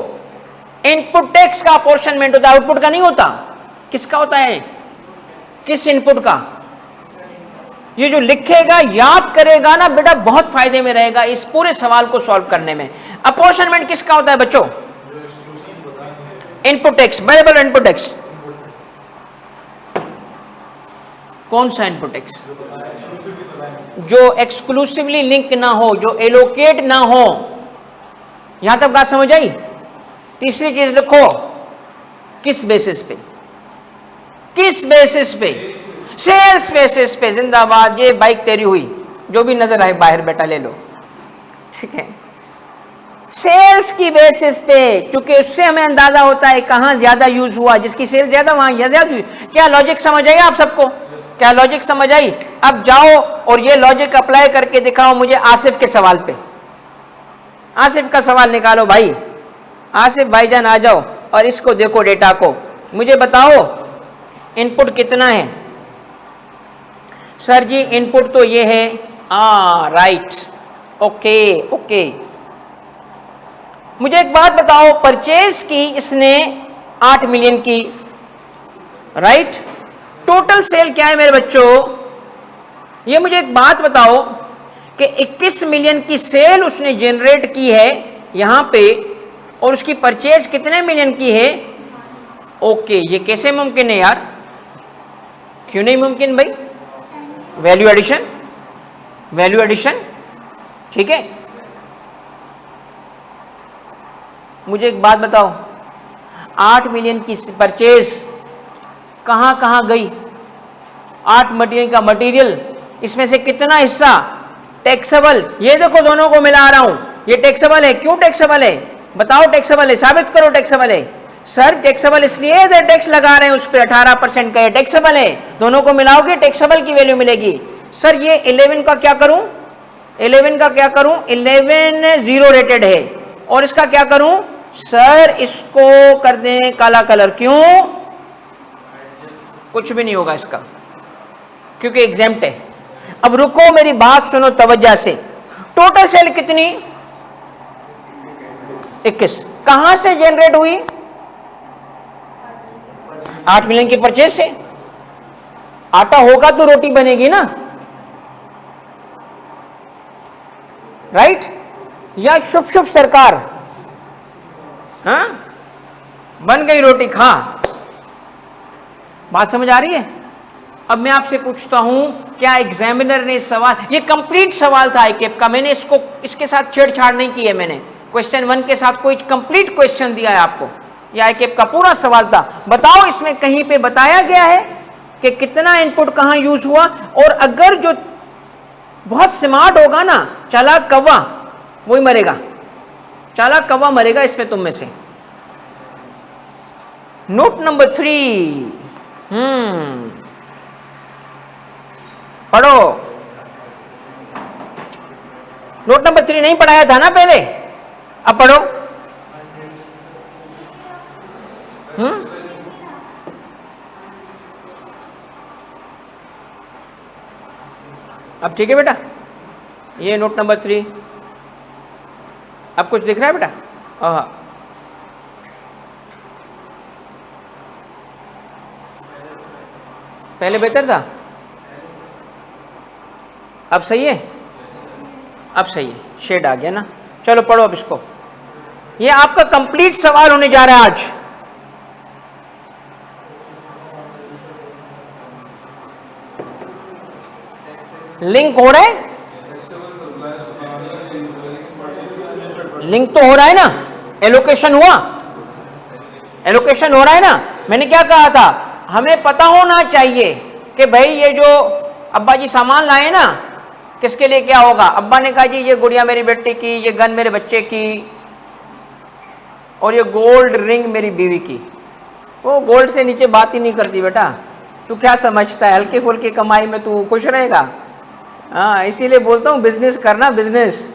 इनपुट टैक्स का अपोर्शनमेंट होता है, आउटपुट का नहीं होता। किसका होता है? किस इनपुट का? ये जो लिखेगा याद करेगा ना बेटा, बहुत फायदे में रहेगा इस पूरे सवाल को सॉल्व करने में। अपोर्शनमेंट किसका होता है बच्चों? Input tax, variable input tax. कौन सा इनपुट टैक्स? जो एक्सक्लूसिवली लिंक ना हो, जो एलोकेट ना हो। यहां तक बात समझ आई? तीसरी चीज लिखो, किस बेसिस पे? किस बेसिस पे? सेल्स बेसिस पे। जिंदाबाद, ये बाइक तेरी हुई, जो भी नजर आए बाहर बेटा ले लो, ठीक है। सेल्स की बेसिस पे, क्योंकि उससे हमें अंदाजा होता है कहां ज्यादा यूज हुआ, जिसकी सेल ज्यादा वहां ज्यादा हुई। क्या लॉजिक समझ आई आप सबको? क्या लॉजिक समझ आई? अब जाओ और ये लॉजिक अप्लाई करके दिखाओ मुझे आसिफ के सवाल पे। आसिफ का सवाल निकालो भाई। आसिफ भाईजान आ जाओ और इसको देखो, डेटा को मुझे बताओ इनपुट कितना है। सर जी इनपुट तो ये है, राइट, ओके ओके। मुझे एक बात बताओ, परचेज की इसने 8 मिलियन की, राइट। टोटल सेल क्या है मेरे बच्चों? ये मुझे एक बात बताओ कि 21 मिलियन की सेल उसने जनरेट की है यहां पे, और उसकी परचेज कितने मिलियन की है? ओके, ये कैसे मुमकिन है यार? क्यों नहीं मुमकिन भाई? वैल्यू एडिशन, वैल्यू एडिशन, ठीक है। मुझे एक बात बताओ, 8 मिलियन की परचेज कहां कहां गई? 8 मिलियन का मटेरियल, इसमें से कितना हिस्सा टैक्सेबल? ये देखो दोनों को मिला रहा हूं, ये टैक्सेबल है। क्यों टैक्सेबल है बताओ? टैक्सेबल है, साबित करो टैक्सेबल है। सर टैक्सेबल इसलिए है, टैक्स लगा रहे हैं उस पर 18% का, टैक्सेबल है। दोनों को मिलाओगे टैक्सेबल की वैल्यू मिलेगी। सर ये 11 का क्या करूं? 11 का क्या करूं? 11 जीरो रेटेड है, और इसका क्या करूं? सर इसको कर दें काला कलर। क्यों? कुछ भी नहीं होगा इसका, क्योंकि एग्जेम्प्ट है। अब रुको मेरी बात सुनो तवज्जो से। टोटल सेल कितनी? 21। कहां से जनरेट हुई? 8 मिलियन की परचेज से। आटा होगा तो रोटी बनेगी ना, राइट? या शुभ शुभ सरकार, हाँ बन गई रोटी, खा। बात समझ आ रही है? अब मैं आपसे पूछता हूं, क्या एग्जामिनर ने सवाल, ये कंप्लीट सवाल था आईकेप का, मैंने इसको इसके साथ छेड़छाड़ नहीं की है। मैंने क्वेश्चन 1 के साथ कोई कंप्लीट क्वेश्चन दिया है आपको, ये आईकेप का पूरा सवाल था। बताओ इसमें कहीं पे बताया गया है कि कितना इनपुट कहां यूज हुआ? और अगर जो बहुत स्मार्ट होगा ना, चालाक कौवा, वही मरेगा। चालाक कौवा मरेगा इसमें तुम में से। नोट नंबर 3, पढ़ो। नोट नंबर 3 नहीं पढ़ाया था ना पहले, अब पढ़ो। अब ठीक है बेटा, ये नोट नंबर 3। अब कुछ दिख रहा है बेटा? हाँ, पहले बेहतर था, अब सही है? अब सही है, शेड आ गया ना। चलो पढ़ो अब इसको। ये आपका कंप्लीट सवाल होने जा रहा है आज। लिंक हो रहा है? लिंक तो हो रहा है ना? एलोकेशन हुआ? एलोकेशन हो रहा है ना? मैंने क्या कहा था, हमें पता होना चाहिए कि भाई ये जो अब्बा जी सामान लाए ना, किसके लिए क्या होगा। अब्बा ने कहा जी ये गुड़िया मेरी बेटी की, ये गन मेरे बच्चे की, और ये गोल्ड रिंग मेरी बीवी की। वो गोल्ड से नीचे बात ही नहीं करती बेटा। तू क्या समझता है हल्के फुल्के कमाई में तू खुश रहेगा? हाँ, इसीलिए बोलता हूँ बिजनेस करना, बिजनेस।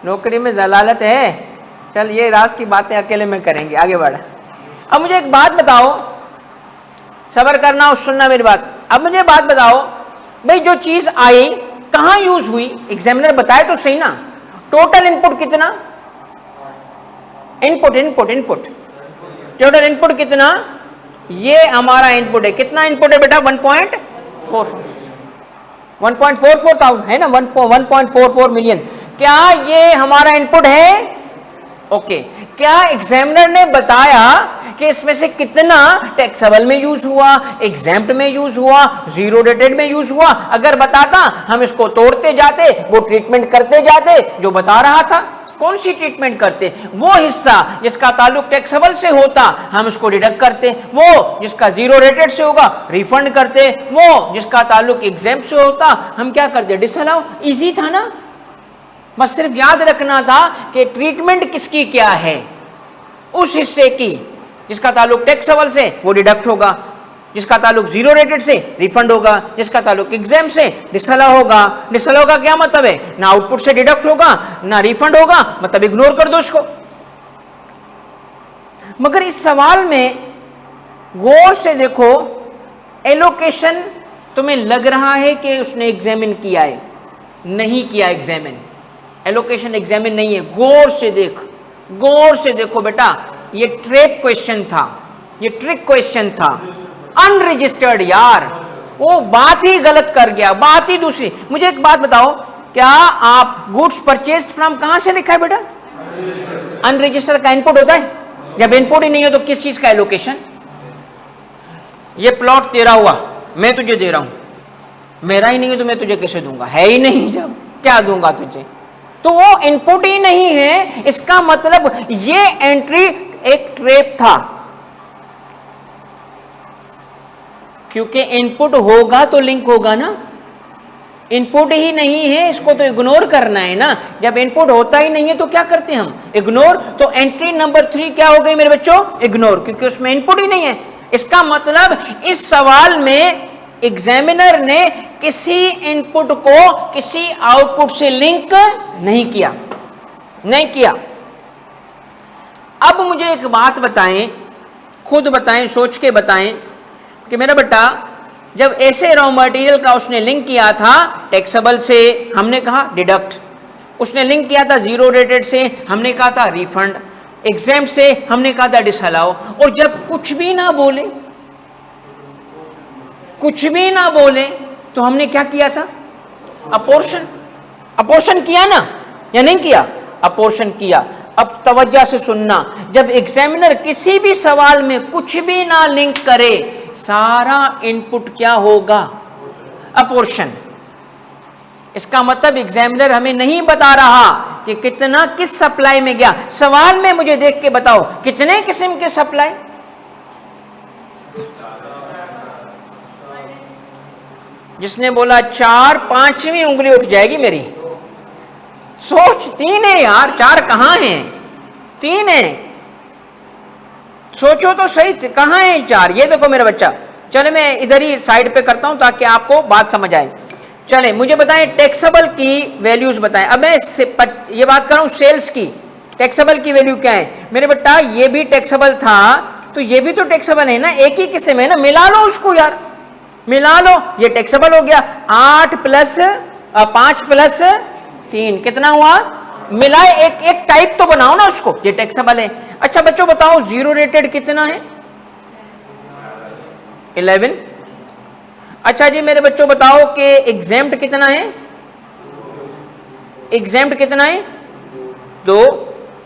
नौकरी में जलालत है। चल ये राज की बातें अकेले में करेंगे, आगे बढ़। अब मुझे एक बात बताओ, सब्र करना और सुनना मेरी बात। अब मुझे बात बताओ भाई, जो चीज आई कहां यूज हुई? एग्जामिनर बताए तो सही ना। टोटल इनपुट कितना? Input input input total input कितना? ये हमारा इनपुट है। कितना इनपुट है बेटा? 1.44 थाउजेंड है ना, 1.44 मिलियन। क्या ये हमारा इनपुट है? ओके। क्या एग्जामिनर ने बताया कि इसमें से कितना टैक्सेबल में यूज हुआ, एग्जेम्प्ट में यूज हुआ, जीरो रेटेड में यूज हुआ? अगर बताता हम इसको तोड़ते जाते, वो ट्रीटमेंट करते जाते जो बता रहा था। कौन सी ट्रीटमेंट करते? वो हिस्सा जिसका ताल्लुक टैक्सेबल से होता हम उसको डिडक्ट करते, वो जिसका जीरो रेटेड से होगा रिफंड करते, वो जिसका ताल्लुक एग्जेम्प्ट से होता हम क्या करते? डिसअलाउ। इजी था ना, बस सिर्फ याद रखना था कि ट्रीटमेंट किसकी क्या है। उस हिस्से की जिसका ताल्लुक टैक्सेबल से वो डिडक्ट होगा, जिसका ताल्लुक जीरो रेटेड से रिफंड होगा, जिसका ताल्लुक एग्जाम से डिसअलाउ होगा। डिसअलाउ का क्या मतलब है? ना आउटपुट से डिडक्ट होगा ना रिफंड होगा, मतलब इग्नोर कर दो इसको। मगर इस सवाल में गौर से देखो, एलोकेशन तुम्हें लग रहा है कि उसने एग्जामिन किया है, नहीं किया एग्जामिन, एलोकेशन एग्जामिन नहीं है। गौर से देख, गौर से देखो बेटा, ये ट्रैप क्वेश्चन था, ये ट्रिक क्वेश्चन था, अनरजिस्टर्ड यार, वो बात ही गलत कर गया, बात ही दूसरी। मुझे एक बात बताओ, क्या आप गुड्स परचेज फ्रॉम कहां से लिखा है बेटा? अनरजिस्टर्ड का इनपुट होता है। जब इनपुट ही नहीं है तो किस चीज का एलोकेशन? ये प्लॉट तेरा हुआ, मैं तुझे दे रहा हूं, मेरा ही नहीं है तो मैं तुझे कैसे दूंगा? है ही नहीं, जब क्या दूंगा तुझे? तो वो इनपुट ही नहीं है, इसका मतलब ये एंट्री एक ट्रैप था, क्योंकि इनपुट होगा तो लिंक होगा ना। इनपुट ही नहीं है, इसको तो इग्नोर करना है ना। जब इनपुट होता ही नहीं है तो क्या करते हैं हम? इग्नोर। तो एंट्री नंबर 3 क्या हो गई मेरे बच्चों? इग्नोर, क्योंकि उसमें इनपुट ही नहीं है। इसका मतलब इस सवाल में एग्जामिनर ने किसी इनपुट को किसी आउटपुट से लिंक नहीं किया, नहीं किया। अब मुझे एक बात बताएं, खुद बताएं, सोच के बताएं कि मेरा बेटा जब ऐसे रॉ मटेरियल का उसने लिंक किया था टैक्सेबल से, हमने कहा डिडक्ट, उसने लिंक किया था जीरो रेटेड से, हमने कहा था रिफंड, एग्जाम्प्ट से हमने कहा था डिसअलाउ, और जब कुछ भी ना बोले, कुछ भी ना बोले तो हमने क्या किया था? अपोर्शन। अपोर्शन किया ना या नहीं किया? अपोर्शन किया। अब तवज्जो से सुनना, जब एग्जामिनर किसी भी सवाल में कुछ भी ना लिंक करे, सारा इनपुट क्या होगा? अपोर्शन। इसका मतलब एग्जामिनर हमें नहीं बता रहा कि कितना किस सप्लाई में गया। सवाल में मुझे देख के बताओ कितने किस्म के सप्लाई? जिसने बोला 4, 5वीं उंगली उठ जाएगी मेरी। सोच, 3 है यार, 4 कहां है? 3 है, सोचो तो सही, कहां है 4? ये देखो मेरा बच्चा, चले मैं इधर ही साइड पे करता हूं ताकि आपको बात समझ आए। चले मुझे बताएं टैक्सेबल की वैल्यूज बताएं। अब मैं ये बात कर रहा हूं सेल्स की, टैक्सेबल की वैल्यू क्या है? मेरे बेटा ये भी टैक्सेबल था तो ये भी तो टैक्सेबल है ना, एक ही किस्म है ना, मिला लो उसको यार, मिला लो, ये टैक्सेबल हो गया। 8 + 5 + 3 कितना हुआ? मिलाए, एक टाइप तो बनाओ ना उसको, ये टैक्सेबल है। अच्छा बच्चों बताओ जीरो रेटेड कितना है? 11। अच्छा जी मेरे बच्चों बताओ कि एग्जेम्प्ट कितना है? एग्जेम्प्ट कितना है? 2।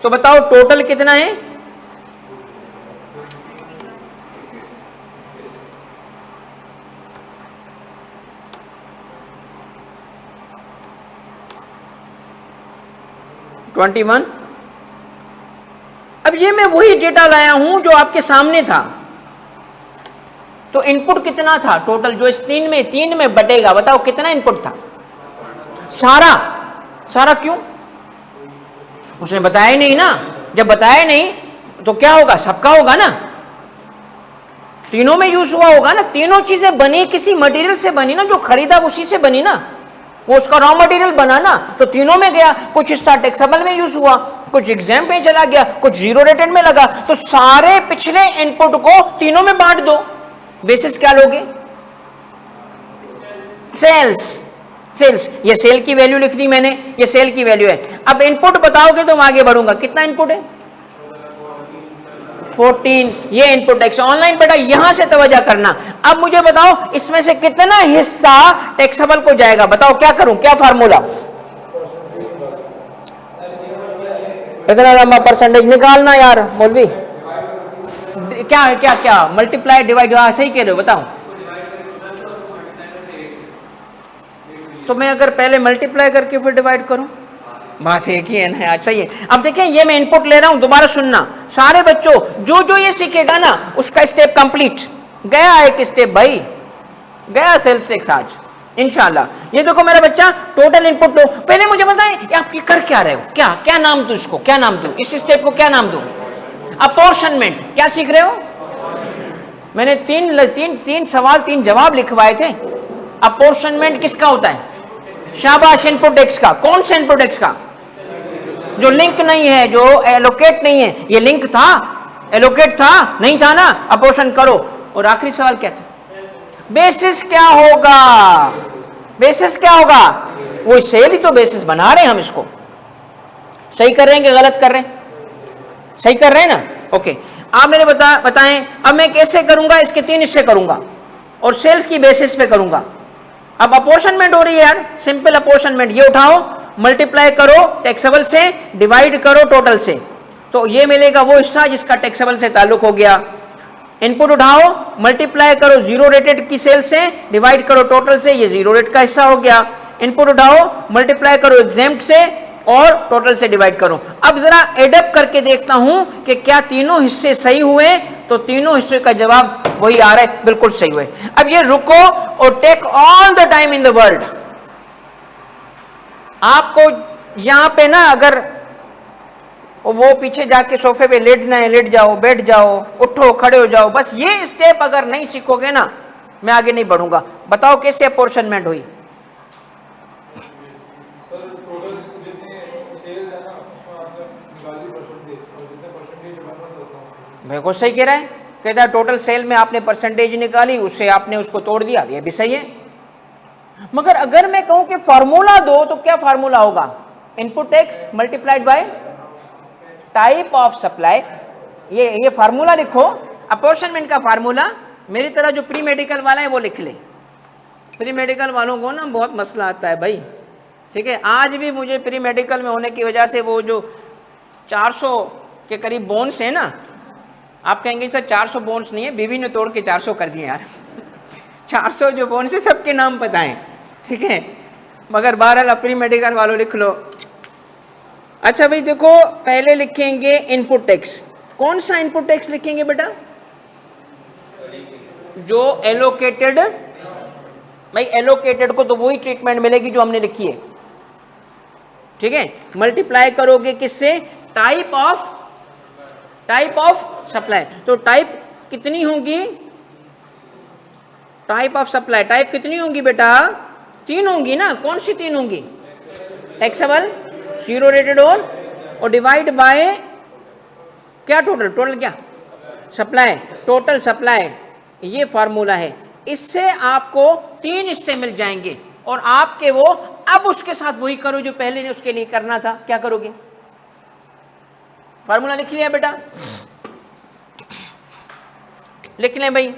तो बताओ टोटल कितना है? (21). अब ये मैं वही डेटा लाया हूं जो आपके सामने था। तो इनपुट कितना था टोटल जो इस 3 में बटेगा? बताओ कितना इनपुट था? सारा। सारा क्यों? उसने बताया ही नहीं ना। जब बताया नहीं तो क्या होगा? सबका होगा ना, तीनों में यूज हुआ होगा ना। तीनों चीजें बनी किसी मटेरियल से बनी ना, जो खरीदा उसी से बनी ना, वो उसका रॉ मटेरियल बना ना, तो तीनों में गया। कुछ हिस्सा टैक्सेबल में यूज हुआ, कुछ एग्जाम में चला गया, कुछ जीरो रेटेड में लगा। तो सारे पिछले इनपुट को तीनों में बांट दो। बेसिस क्या लोगे? सेल्स। सेल्स, ये सेल की वैल्यू लिख दी मैंने, ये सेल की वैल्यू है। अब इनपुट बताओगे तो मैं आगे बढ़ूंगा। कितना इनपुट है? 14। ये इनपुट टैक्स ऑनलाइन बेटा यहां से तवज्जो करना। अब मुझे बताओ इसमें से कितना हिस्सा टैक्सेबल को जाएगा? बताओ क्या करूं, क्या फार्मूला? इतना लंबा परसेंटेज निकालना यार मौलवी। क्या क्या क्या मल्टीप्लाई डिवाइड? सही कह रहे हो, बताओ। तो मैं अगर पहले मल्टीप्लाई करके फिर डिवाइड करूं, बात एक ही है ना यार, सही है। अब देखिए ये मैं इनपुट ले रहा हूं, दोबारा सुनना सारे बच्चों, जो जो ये सीखेगा ना उसका स्टेप कंप्लीट गया, एक स्टेप भाई गया सेल्स टैक्स आज इंशाल्लाह। ये देखो मेरा बच्चा टोटल इनपुट दो, पहले मुझे बताएं आप ये कर क्या रहे हो, क्या क्या नाम दूं इसको, क्या नाम दूं इस स्टेप को, क्या नाम दूं? अपॉर्शनमेंट। क्या सीख रहे हो? मैंने तीन सवाल 3 जवाब लिखवाए थे। अपॉर्शनमेंट किसका होता है? शाबाश, इनपुट एक्स का। कौन सा इनपुट एक्स का? जो लिंक नहीं है, जो एलोकेट नहीं है। ये लिंक था, एलोकेट था नहीं था ना, अपॉर्शन करो। और आखिरी सवाल क्या था? बेसिस क्या होगा? बेसिस क्या होगा? वो सेल ही तो बेसिस बना रहे हैं हम इसको। सही कर रहे हैं कि गलत कर रहे हैं? सही कर रहे हैं ना? ओके, आप मेरे बताएं अब मैं कैसे करूंगा? इसके 3 हिस्से करूंगा और सेल्स की बेसिस पे करूंगा। अब अपॉर्शनमेंट हो रही है यार, सिंपल अपॉर्शनमेंट। ये उठाओ, मल्टीप्लाई करो टैक्सेबल से, डिवाइड करो टोटल से, तो ये मिलेगा वो हिस्सा जिसका टैक्सेबल से ताल्लुक हो गया। इनपुट उठाओ, मल्टीप्लाई करो जीरो रेटेड की सेल से, डिवाइड करो टोटल से, ये जीरो रेट का हिस्सा हो गया। इनपुट उठाओ, मल्टीप्लाई करो एग्जेम्प्ट से और टोटल से डिवाइड करो। अब जरा एडअप करके देखता हूं कि क्या तीनों हिस्से सही हुए, तो तीनों हिस्से का जवाब वही आ रहा है, बिल्कुल सही हुए। अब ये रुको और take all the time in the world. आपको यहां पे ना अगर वो पीछे जाके सोफे पे लेटना है, लेट जाओ, बैठ जाओ, उठो, खड़े हो जाओ, बस ये स्टेप अगर नहीं सीखोगे ना, मैं आगे नहीं बढ़ूंगा। बताओ कैसे अपॉर्शनमेंट हुई? मेरे को सही कह रहा है, कहता है टोटल सेल में आपने परसेंटेज निकाली, उससे आपने उसको तोड़ दिया, ये भी सही है। मगर अगर मैं कहूं कि फार्मूला दो, तो क्या फार्मूला होगा? Input x multiplied by type of supply. ये फार्मूला लिखो, अपॉर्शनमेंट का फार्मूला। मेरी तरह जो प्री मेडिकल वाला है वो लिख ले। प्री मेडिकल वालों को ना बहुत मसला आता है भाई, ठीक है। आज भी मुझे प्री मेडिकल में होने की वजह से वो जो 400 के करीब बोन्स है ना, आप कहेंगे सर 400 बोन्स नहीं है, बीवी ने तोड़ के 400 कर दिए यार। 400 जो बोन्स है सबके नाम पता है, ठीक है। मगर बहरहाल प्री मेडिकल वालों लिख लो। अच्छा भाई देखो, पहले लिखेंगे इनपुट टैक्स। कौन सा इनपुट टैक्स लिखेंगे बेटा? जो एलोकेटेड। भाई एलोकेटेड को तो वही ट्रीटमेंट मिलेगी जो हमने लिखी है, ठीक है। मल्टीप्लाई करोगे किससे? Type of supply. तो टाइप कितनी होंगी? टाइप ऑफ सप्लाई टाइप कितनी होंगी बेटा? 3 होंगी ना। कौन सी 3 होंगी? टैक्सेबल, जीरो रेटेड और डिवाइड बाय क्या? टोटल क्या? Supply, total supply. ये फार्मूला है। इससे आपको 3 हिस्से मिल जाएंगे और आपके वो, अब उसके साथ वही करो जो पहले ने उसके लिए करना था। क्या करोगे? फार्मूला लिख लिया बेटा? लिख लें भाई।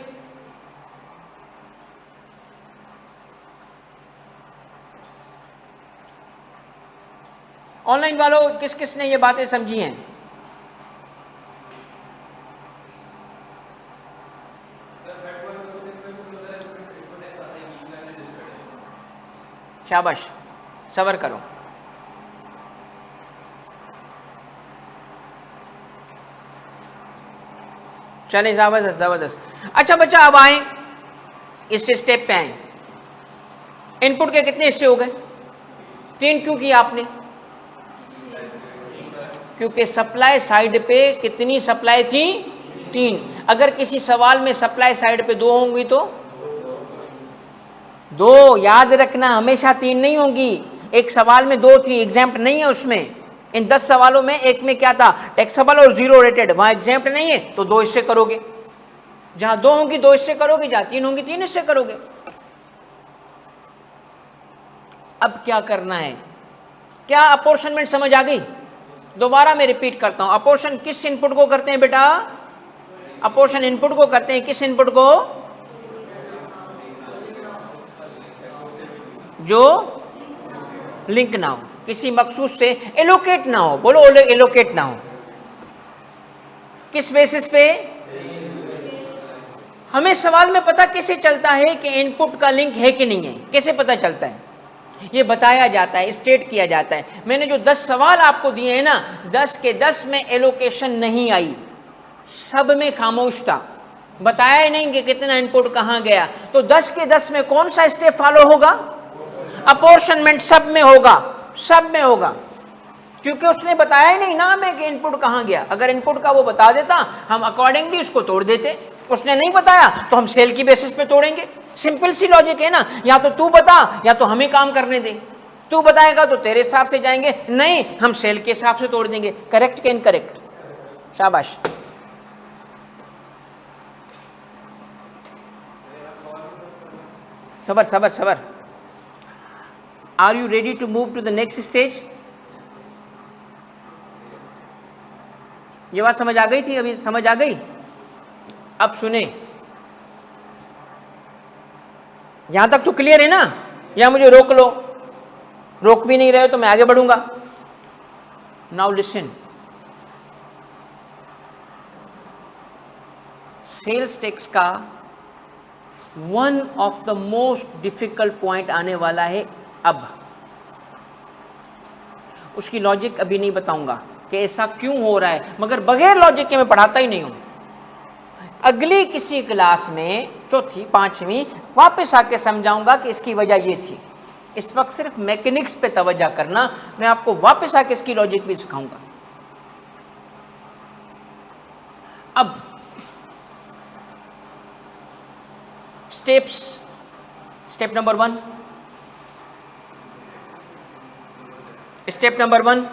ऑनलाइन वालों किस किस ने ये बातें समझी हैं? शाबाश, सब्र करो। चले, जबरदस्त जबरदस्त। अच्छा बच्चा, अब आए इस स्टेप पे आए। इनपुट के कितने हिस्से हो गए? 3 क्यों किया आपने? क्योंकि सप्लाई साइड पे कितनी सप्लाई थी? 3। अगर किसी सवाल में सप्लाई साइड पे 2 होंगी तो 2, याद रखना, हमेशा 3 नहीं होंगी। एक सवाल में 2 थी, एग्जाम्प्ट नहीं है उसमें। इन 10 सवालों में एक में क्या था? टैक्सेबल और जीरो रेटेड, वहां एग्जाम्प्ट नहीं है, तो 2 हिस्से करोगे। जहां 2 होंगी 2 हिस्से करोगे, जहां 3 होंगी 3 हिस्से करोगे। अब क्या करना है? क्या अपॉर्शनमेंट समझ आ गई? दोबारा मैं रिपीट करता हूं। अपॉर्शन किस इनपुट को करते हैं बेटा? अपॉर्शन इनपुट को करते हैं। किस इनपुट को? जो लिंक ना हो, किसी मखसूस से एलोकेट ना हो। बोलो एलोकेट ना हो। किस बेसिस पे? हमें सवाल में पता कैसे चलता है कि इनपुट का लिंक है कि नहीं है? कैसे पता चलता है? ये बताया जाता है, स्टेट किया जाता है। मैंने जो 10 सवाल आपको दिए हैं ना, 10 के 10 में एलोकेशन नहीं आई, सब में खामोश था, बताया ही नहीं कि कितना इनपुट कहां गया। तो 10 के 10 में कौन सा स्टेप फॉलो होगा? अपॉर्शनमेंट सब में होगा, सब में होगा, क्योंकि उसने बताया ही नहीं नाम है कि इनपुट कहां गया। अगर इनपुट का वो बता देता हम अकॉर्डिंगली उसको तोड़ देते, उसने नहीं बताया तो हम सेल की बेसिस पे तोड़ेंगे। सिंपल सी लॉजिक है ना, या तो तू बता या तो हमें काम करने दे। तू बताएगा तो तेरे हिसाब से जाएंगे, नहीं हम सेल के हिसाब से तोड़ देंगे। करेक्ट के इनकरेक्ट? शाबाश। सबर सबर सबर। Are you ready to move to the next stage? ये बात समझ आ गई थी? अभी समझ आ गई? अब सुने, यहां तक तो क्लियर है ना? या मुझे रोक लो? रोक भी नहीं रहे तो मैं आगे बढ़ूंगा। नाउ लिसन, सेल्स टैक्स का one of the most difficult point आने वाला है। अब उसकी लॉजिक अभी नहीं बताऊंगा कि ऐसा क्यों हो रहा है, मगर बगैर लॉजिक के मैं पढ़ाता ही नहीं हूं। अगली किसी क्लास में, चौथी पांचवी, वापस आके समझाऊंगा कि इसकी वजह ये थी। इस वक्त सिर्फ मैकेनिक्स पे तवज्जो करना, मैं आपको वापस आके इसकी लॉजिक भी सिखाऊंगा। अब steps, step number 1, step number 1,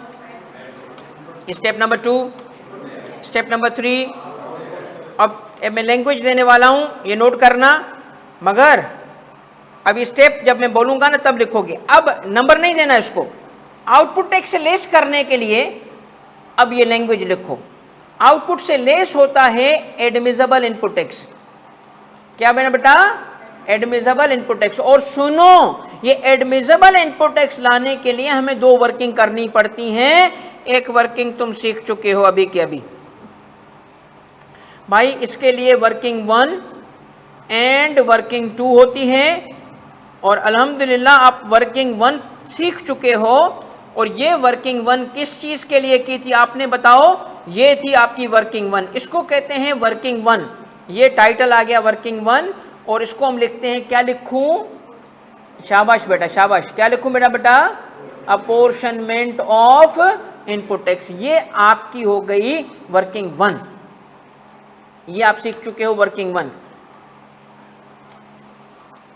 step number 2, step number 3। अब मैं लैंग्वेज देने वाला हूं, ये नोट करना, मगर अब स्टेप जब मैं बोलूंगा ना तब लिखोगे। अब नंबर नहीं देना इसको। आउटपुट टैक्स से लेस करने के लिए अब ये लैंग्वेज लिखो। आउटपुट से लेस होता है एडमिसिबल इनपुट टैक्स। क्या बना बेटा? Admissible input tax. और सुनो, ये एडमिसिबल इनपुट टैक्स लाने के लिए हमें 2 वर्किंग करनी पड़ती हैं। एक वर्किंग तुम सीख चुके हो अभी के अभी भाई। इसके लिए वर्किंग 1 एंड वर्किंग 2 होती है, और अल्हम्दुलिल्लाह आप वर्किंग 1 सीख चुके हो। और ये वर्किंग 1 किस चीज के लिए की थी आपने बताओ? ये थी आपकी वर्किंग 1, इसको कहते हैं वर्किंग 1। ये टाइटल आ गया वर्किंग 1, और इसको हम लिखते हैं, क्या लिखूं? शाबाश बेटा शाबाश, क्या लिखूं बेटा? Apportionment of input tax. ये आपकी हो गई वर्किंग 1, ये आप सीख चुके हो वर्किंग 1,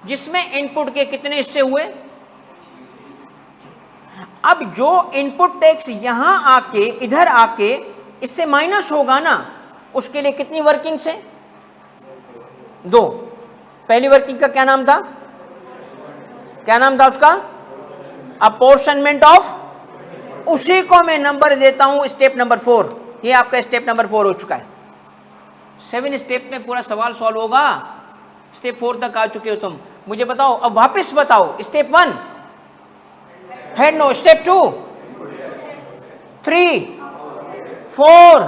जिसमें इनपुट के कितने हिस्से हुए? अब जो इनपुट टैक्स यहां आके, इधर आके इससे माइनस होगा ना, उसके लिए कितनी वर्किंग से? 2। पहली वर्किंग का क्या नाम था? क्या नाम था उसका? Apportionment of. उसी को मैं नंबर देता हूं स्टेप नंबर 4। ये आपका स्टेप नंबर 4 हो चुका है। 7 स्टेप में पूरा सवाल सॉल्व होगा। स्टेप 4 तक आ चुके हो तुम। मुझे बताओ, अब वापस बताओ, स्टेप 1 है? नो। Step 2, 3, 4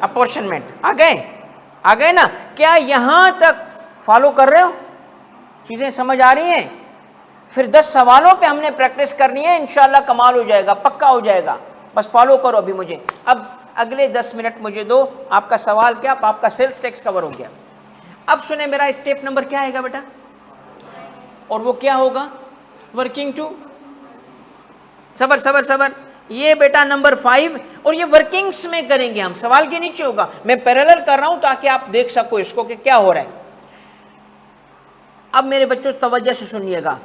apportionment. आ गए ना? क्या यहां तक फॉलो कर रहे हो? चीजें समझ आ रही हैं? फिर 10 सवालों पे हमने प्रैक्टिस करनी है, इंशाल्लाह कमाल हो जाएगा, पक्का हो जाएगा। बस फॉलो करो अभी मुझे। अब अगले 10 मिनट मुझे दो। आपका सवाल क्या? आपका सेल्स टैक्स कवर हो गया। अब सुने, मेरा स्टेप नंबर क्या आएगा बेटा? और वो क्या होगा? वर्किंग 2। सबर सबर सबर। ये बेटा नंबर 5, और ये वर्किंग्स में करेंगे हम, सवाल के नीचे होगा। मैं पैरेलल कर रहा हूं ताकि आप देख सको इसको कि क्या हो रहा है। अब मेरे बच्चों तवज्जो से सुनिएगा,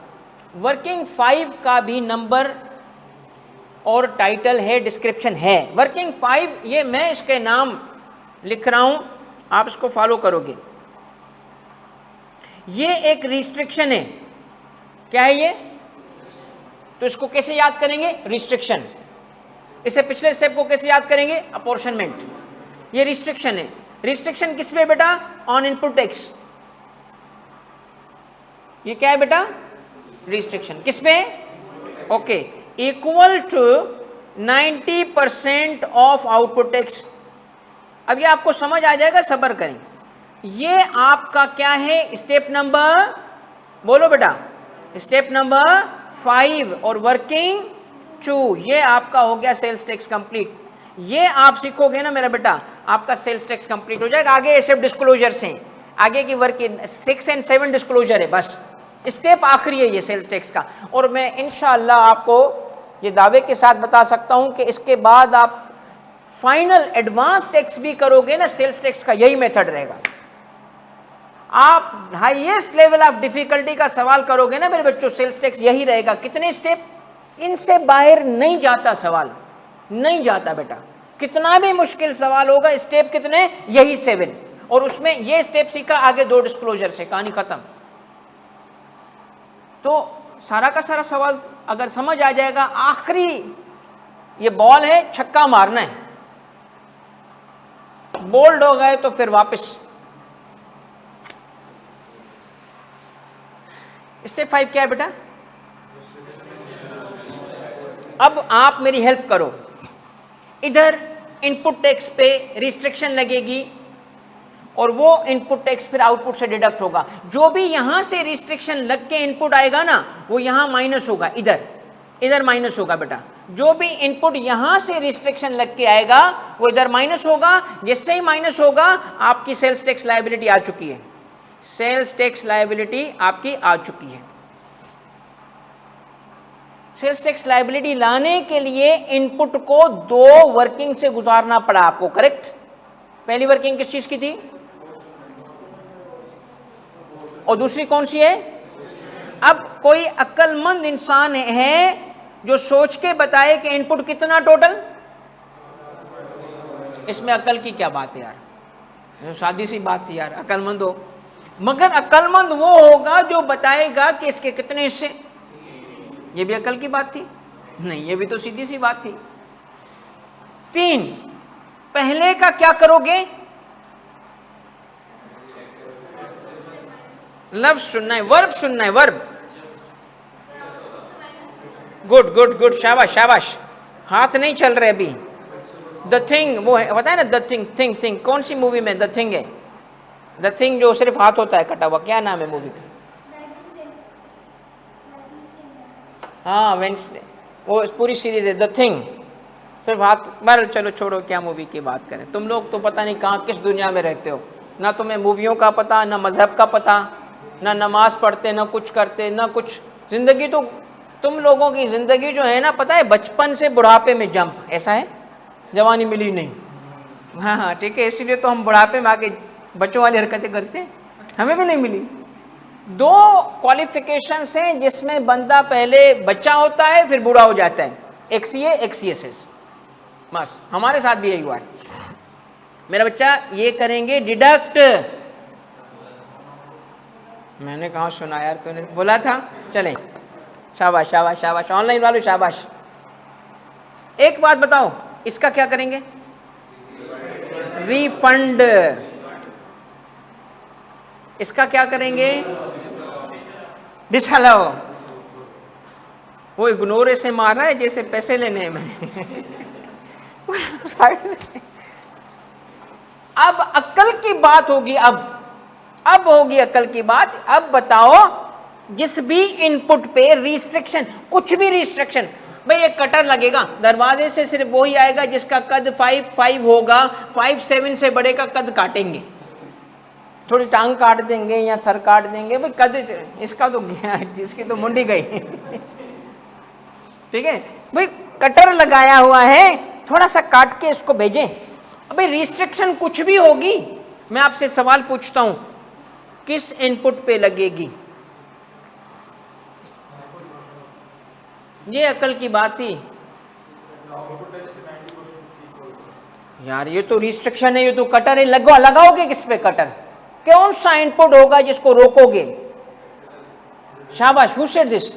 वर्किंग 5 का भी नंबर और टाइटल है, डिस्क्रिप्शन है। वर्किंग 5, ये मैं इसके नाम लिख रहा हूं, आप इसको फॉलो करोगे। ये एक रिस्ट्रिक्शन है। क्या है ये? तो इसको कैसे याद करेंगे? रिस्ट्रिक्शन। इसे पिछले स्टेप को कैसे याद करेंगे? अपॉर्शनमेंट। ये रिस्ट्रिक्शन है। रिस्ट्रिक्शन किस पे बेटा? On input tax. ये क्या है बेटा? रिस्ट्रिक्शन किस पे? Okay. Equal to 90% of output tax. अब ये आपको समझ आ जाएगा, सब्र करें। ये आपका क्या है? स्टेप नंबर, बोलो बेटा, स्टेप नंबर 5 और वर्किंग 2, ये आपका हो गया सेल्स टैक्स कंप्लीट। ये आप सीखोगे ना मेरा बेटा, आपका सेल्स टैक्स कंप्लीट हो जाएगा। आगे सिर्फ डिस्क्लोजर से, आगे की वर्किंग 6 और 7 डिस्क्लोजर है, बस स्टेप आखिरी है ये सेल्स टैक्स का। और मैं इंशाअल्लाह आपको ये दावे के साथ बता सकता हूं कि इसके बाद आप फाइनल एडवांस टैक्स भी करोगे ना, सेल्स टैक्स का यही मेथड रहेगा। आप हाईएस्ट लेवल ऑफ डिफिकल्टी का सवाल करोगे ना मेरे बच्चों, सेल्स टैक्स यही रहेगा। कितने स्टेप, इनसे बाहर नहीं जाता सवाल, नहीं जाता बेटा। कितना भी मुश्किल सवाल होगा, स्टेप कितने, यही 7, और उसमें ये स्टेप सीखा, आगे 2 डिस्क्लोजर से कहानी खत्म। तो सारा का सारा सवाल अगर समझ आ जाएगा, आखिरी ये बॉल है, छक्का मारना है, बोल्ड हो गए तो फिर वापस। स्टेप 5 क्या है बेटा? अब आप मेरी हेल्प करो, इधर इनपुट टैक्स पे रिस्ट्रिक्शन लगेगी और वो इनपुट टैक्स फिर आउटपुट से डिडक्ट होगा। जो भी यहां से रिस्ट्रिक्शन लग के इनपुट आएगा ना, वो यहां माइनस होगा, इधर माइनस होगा बेटा। जो भी इनपुट यहां से रिस्ट्रिक्शन लग के आएगा वो इधर माइनस होगा। जिससे ही माइनस होगा, आपकी सेल्स टैक्स लायबिलिटी आ चुकी है, सेल्स टैक्स लायबिलिटी आपकी आ चुकी है। सेल्स टैक्स लायबिलिटी लाने के लिए इनपुट को 2 वर्किंग से गुजारना पड़ा आपको, करेक्ट? पहली वर्किंग किस चीज की थी और दूसरी कौन सी है? अब कोई अक्लमंद इंसान है जो सोच के बताए कि इनपुट कितना टोटल, इसमें अकल की क्या बात है यार, सादी सी बात थी यार, अक्लमंद हो। मगर अक्लमंद वो होगा जो बताएगा कि इसके कितने हिस्से। ये भी अकल की बात थी? नहीं, ये भी तो सीधी सी बात थी। 3, पहले का क्या करोगे? लफ्ज सुनना है, वर्ब सुनना है, वर्ब। गुड गुड गुड, शाबाश शाबाश। हाथ नहीं चल रहे अभी। द थिंग, वो है, बताए ना, द थिंग, थिंग थिंग, कौन सी मूवी में द थिंग है? द थिंग जो सिर्फ हाथ होता है कटा हुआ, क्या नाम है मूवी का? हाँ, वेंसडे, वो पूरी सीरीज है द थिंग, सिर्फ हाथ। बार चलो छोड़ो, क्या मूवी की बात करें। तुम लोग तो पता नहीं कहाँ किस दुनिया में रहते हो, ना तुम्हें मूवियों का पता, ना मजहब का पता, ना नमाज पढ़ते, ना कुछ करते, ना कुछ। जिंदगी तो तुम लोगों की जिंदगी जो है ना, पता है, बचपन से बुढ़ापे में जंप, ऐसा है, जवानी मिली नहीं। हाँ हाँ ठीक है, इसीलिए तो हम बुढ़ापे में आके बच्चों वाली हरकतें करते हैं, हमें भी नहीं मिली। 2 क्वालिफिकेशंस हैं जिसमें बंदा पहले बच्चा होता है फिर बूढ़ा हो जाता है, एक सीए एक सीएसएस। बस हमारे साथ भी यही हुआ है। मेरा बच्चा ये करेंगे डिडक्ट। मैंने कहाँ सुना यार, तूने बोला था। चलें, शाबाश शाबाश शाबाश, ऑनलाइन वालों शाबाश। एक बात बताओ, इसका क्या करेंगे? रिफंड। इसका क्या करेंगे? डिसअलाउ। वो इग्नोर ऐसे मार रहा है जैसे पैसे लेने में। अब अक्ल की बात होगी, अब होगी अक्ल की बात। अब बताओ, जिस भी इनपुट पे रिस्ट्रिक्शन, कुछ भी रिस्ट्रिक्शन, भाई एक कटर लगेगा दरवाजे से, सिर्फ वही आएगा जिसका कद 5 होगा। 5 7 से बड़े का कद काटेंगे, थोड़ी टांग काट देंगे या सर काट देंगे, भाई कद इसका तो गया, इसकी तो मुंडी गई। ठीक है भाई, कटर लगाया हुआ है, थोड़ा सा काट के इसको भेजें। अबे रिस्ट्रिक्शन कुछ भी होगी, मैं आपसे सवाल पूछता हूं, किस इनपुट पे लगेगी? ये अकल की बात थी यार, ये तो रिस्ट्रिक्शन है, ये तो कटर है। लगाओगे किस पे कटर? कौन सा इनपुट होगा जिसको रोकोगे? शाबाश, हु सेड दिस?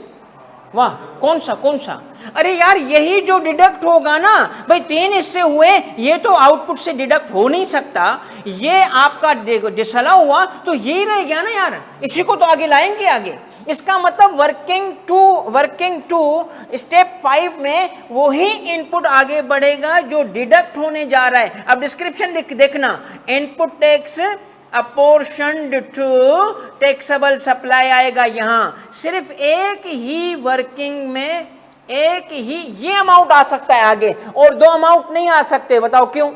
वाह, कौन सा? अरे यार, यही जो डिडक्ट होगा ना भाई, 3 हिस्से हुए, ये तो आउटपुट से डिडक्ट हो नहीं सकता। ये आपका डिसअलाउ हुआ तो यही रह गया ना यार, इसी को तो आगे लाएंगे आगे। इसका मतलब वर्किंग टू स्टेप 5 में वही इनपुट आगे बढ़ेगा जो डिडक्ट होने जा रहा है। अब डिस्क्रिप्शन देखना, input tax apportioned to taxable supply आएगा। यहां सिर्फ एक ही वर्किंग में एक ही ये अमाउंट आ सकता है आगे, और दो अमाउंट नहीं आ सकते। बताओ क्यों?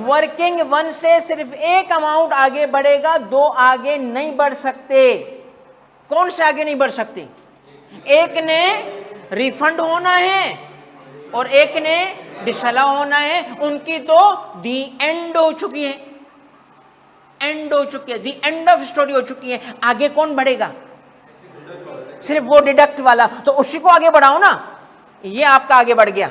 वर्किंग वन से सिर्फ एक अमाउंट आगे बढ़ेगा, दो आगे नहीं बढ़ सकते। कौन से आगे नहीं बढ़ सकते? एक ने रिफंड होना है और एक ने डिसअलाउ होना है। उनकी तो दी एंड हो चुकी है, एंड हो चुकी है, दी एंड ऑफ स्टोरी हो चुकी है। आगे कौन बढ़ेगा? सिर्फ वो डिडक्ट वाला, तो उसी को आगे बढ़ाओ ना। ये आपका आगे बढ़ गया।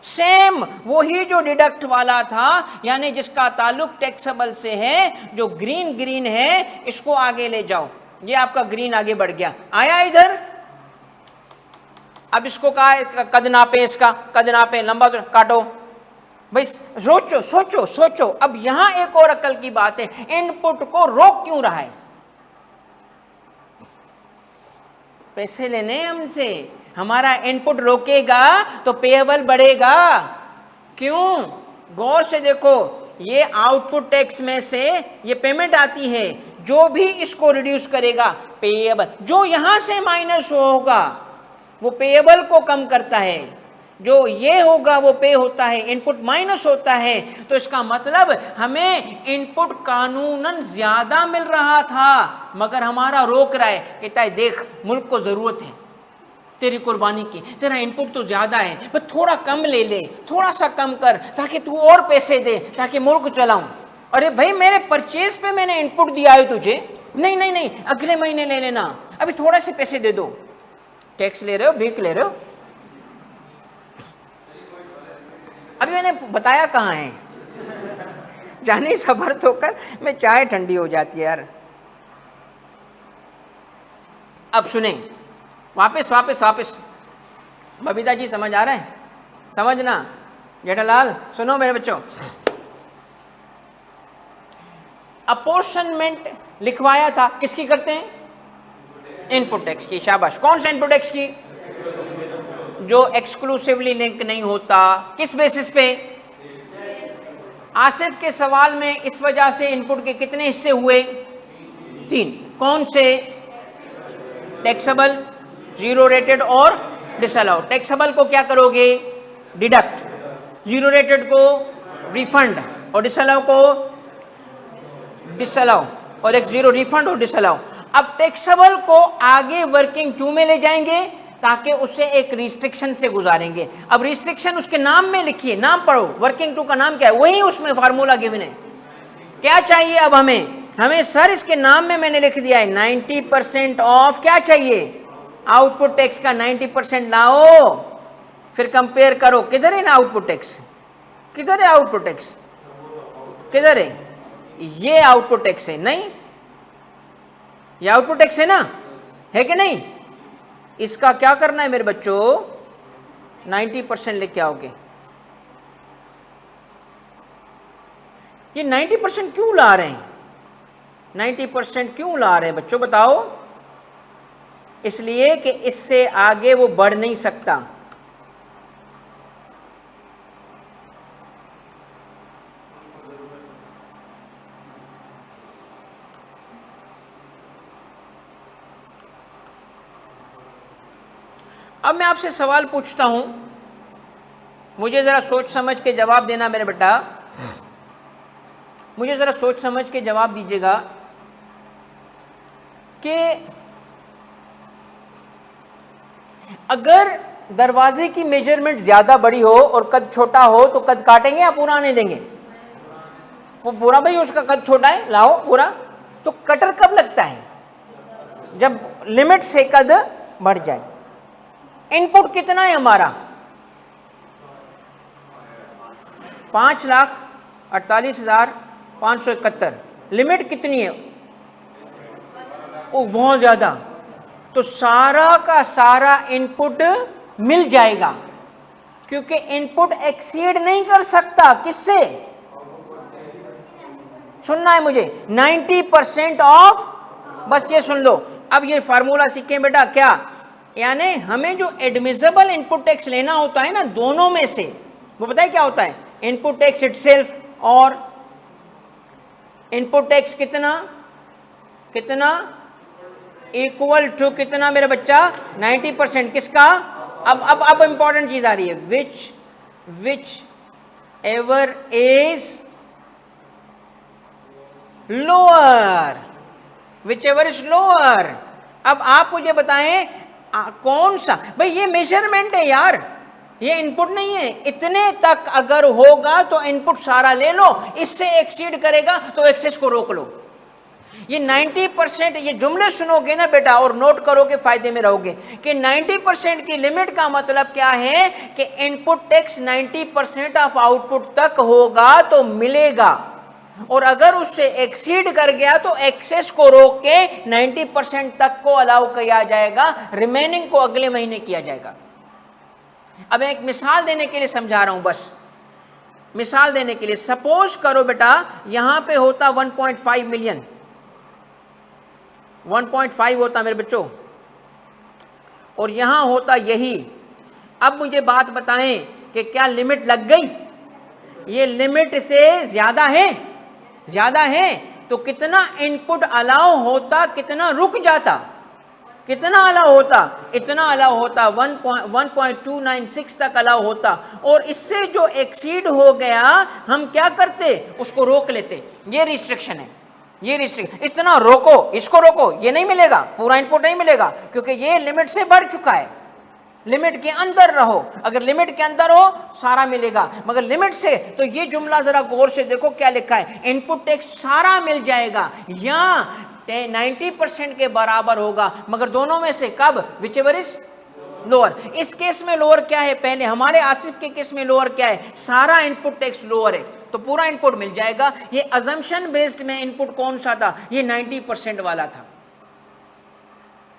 सेम वही जो डिडक्ट वाला था, यानी जिसका ताल्लुक टैक्सेबल से है, जो ग्रीन ग्रीन है, इसको आगे ले जाओ। ये आपका ग्रीन आगे बढ़ गया, आया इधर। अब इसको कहा कद नापे, इसका कद नापे, लंबा काटो भाई। सोचो सोचो सोचो। अब यहां एक और अकल की बात है, इनपुट को रोक क्यों रहा है? पैसे लेने हमसे, हमारा इनपुट रोकेगा तो पेएबल बढ़ेगा। क्यों? गौर से देखो, ये आउटपुट टैक्स में से ये पेमेंट आती है, जो भी इसको रिड्यूस करेगा पेएबल, जो यहां से माइनस होगा वो पेएबल को कम करता है, जो ये होगा वो पे होता है, इनपुट माइनस होता है। तो इसका मतलब हमें इनपुट कानूनन ज्यादा मिल रहा था, मगर हमारा रोक रहा है, कहता है देख मुल्क को जरूरत है तेरी कुर्बानी की, तेरा इनपुट तो ज्यादा है, पर थोड़ा कम ले ले, थोड़ा सा कम कर ताकि तू और पैसे दे, ताकि मुल्क चलाऊं। अरे भाई मेरे परचेज पे मैंने इनपुट दिया है तुझे, नहीं नहीं नहीं अगले महीने ले लेना, अभी थोड़ा से पैसे दे दो। टैक्स ले रहे हो, भीख ले रहे हो। अभी मैंने बताया कहाँ है, जाने सबर तो कर, मैं चाय ठंडी हो जाती है यार। अब सुने, वापस वापस वापस। बबीता जी समझ आ रहा है? समझना। जेठालाल सुनो मेरे बच्चों, अपोर्शनमेंट लिखवाया था, किसकी करते हैं? इनपुट टैक्स की। शाबाश। कौन सा इनपुट टैक्स की? जो एक्सक्लूसिवली लिंक नहीं होता। किस बेसिस पे? आसिफ के सवाल में इस वजह से इनपुट के कितने हिस्से हुए? 3। कौन से? टैक्सेबल, जीरो रेटेड और डिसअलाउ। टैक्सेबल को क्या करोगे? डिडक्ट। जीरो रेटेड को रिफंड और डिसअलाउ को डिसअलाउ, और एक जीरो रिफंड और डिसअलाउ। अब टैक्सेबल को आगे वर्किंग 2 में ले जाएंगे ताकि उसे एक रिस्ट्रिक्शन से गुजारेंगे। अब रिस्ट्रिक्शन उसके नाम में लिखिए, नाम पढ़ो, वर्किंग 2 का नाम क्या है, वही उसमें फार्मूला गिवन है। क्या चाहिए अब हमें सर इसके नाम में मैंने लिख दिया है 90% ऑफ। क्या चाहिए? आउटपुट टैक्स का 90% लाओ, फिर कंपेयर करो। किधर है ना आउटपुट टैक्स? किधर है आउटपुट टैक्स? किधर है? ये आउटपुट टैक्स है, नहीं ये आउटपुट टैक्स है ना, है कि नहीं? इसका क्या करना है मेरे बच्चों? 90% लेके आओगे। ये 90% क्यों ला रहे हैं? 90% क्यों ला रहे हैं बच्चों, बताओ? इसलिए कि इससे आगे वो बढ़ नहीं सकता। अब मैं आपसे सवाल पूछता हूं, मुझे जरा सोच समझ के जवाब देना मेरे बेटा, मुझे जरा सोच समझ के जवाब दीजिएगा कि अगर दरवाजे की मेजरमेंट ज्यादा बड़ी हो और कद छोटा हो तो कद काटेंगे या पूरा आने देंगे? वो पूरा, भाई उसका कद छोटा है लाओ पूरा। तो कटर कब लगता है? जब लिमिट से कद बढ़ जाए। इनपुट कितना है हमारा? 5,48,571। लिमिट कितनी है? वो बहुत ज्यादा। तो सारा का सारा इनपुट मिल जाएगा, क्योंकि इनपुट एक्सीड नहीं कर सकता। किससे? सुनना है मुझे, 90% ऑफ। बस ये सुन लो। अब ये फार्मूला सीखें बेटा। क्या? यानी हमें जो एडमिसिबल इनपुट टैक्स लेना होता है ना, दोनों में से, वो पता है क्या होता है? इनपुट टैक्स इटसेल्फ और इनपुट टैक्स कितना कितना इक्वल टू कितना मेरा बच्चा 90%। किसका? अब इंपॉर्टेंट चीज आ रही है, which ever is lower, which ever is lower. अब आप मुझे बताएं कौन सा, भाई ये मेजरमेंट है यार, ये इनपुट नहीं है। इतने तक अगर होगा तो इनपुट सारा ले लो, इससे एक्सीड करेगा तो एक्सेस को रोक लो। ये 90%, ये जुमले सुनोगे ना बेटा और नोट करोगे, फायदे में रहोगे कि 90% की लिमिट का मतलब क्या है कि इनपुट टैक्स 90% ऑफ आउटपुट तक होगा तो मिलेगा, और अगर उससे एक्सीड कर गया तो एक्सेस को रोक के 90% तक को अलाउ किया जाएगा, रिमेनिंग को अगले महीने किया जाएगा। अब एक मिसाल देने के लिए समझा रहा हूं, बस मिसाल देने के लिए। सपोज करो बेटा यहां पे होता 1.5 मिलियन, 1.5 होता मेरे बच्चों, और यहां होता यही। अब मुझे बात बताएं कि क्या लिमिट लग गई? ये लिमिट से ज्यादा है, ज्यादा है, तो कितना इनपुट अलाउ होता, कितना रुक जाता, कितना अलाउ होता? इतना अलाउ होता, 1.296 तक अलाउ होता, और इससे जो एक्सीड हो गया हम क्या करते? उसको रोक लेते। ये रिस्ट्रिक्शन है, ये रिस्ट्रिक्शन। इतना रोको, इसको रोको, ये नहीं मिलेगा, पूरा इनपुट नहीं मिलेगा क्योंकि ये लिमिट से बढ़ चुका है। लिमिट के अंदर रहो, अगर लिमिट के अंदर हो सारा मिलेगा, मगर लिमिट से, तो ये जुमला जरा गौर से देखो क्या लिखा है, इनपुट टैक्स सारा मिल जाएगा या 90% के बराबर होगा, मगर दोनों में से कब? Which ever is lower. इस केस में लोअर क्या है? पहले हमारे आसिफ के केस में लोअर क्या है? सारा इनपुट टैक्स लोअर है तो पूरा इनपुट मिल जाएगा। ये अजम्पशन बेस्ड में इनपुट कौन सा था? ये 90% वाला था।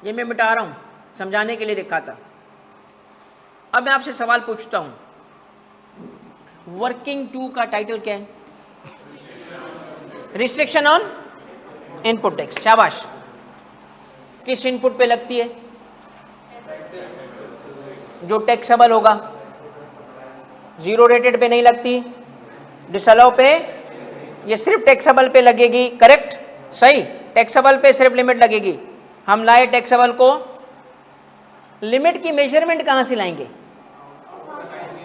ये मैं मिटा रहा हूं, समझाने के लिए लिखा था। अब मैं आपसे सवाल पूछता हूं, वर्किंग 2 का टाइटल क्या है? Restriction on input tax. शाबाश। किस इनपुट पे लगती है? जो टैक्सेबल होगा। जीरो रेटेड पे नहीं लगती, डिसअलाउ पे, ये सिर्फ टैक्सेबल पे लगेगी। करेक्ट, सही, टैक्सेबल पे सिर्फ लिमिट लगेगी। हम लाए टैक्सेबल को, लिमिट की मेजरमेंट कहां से लाएंगे?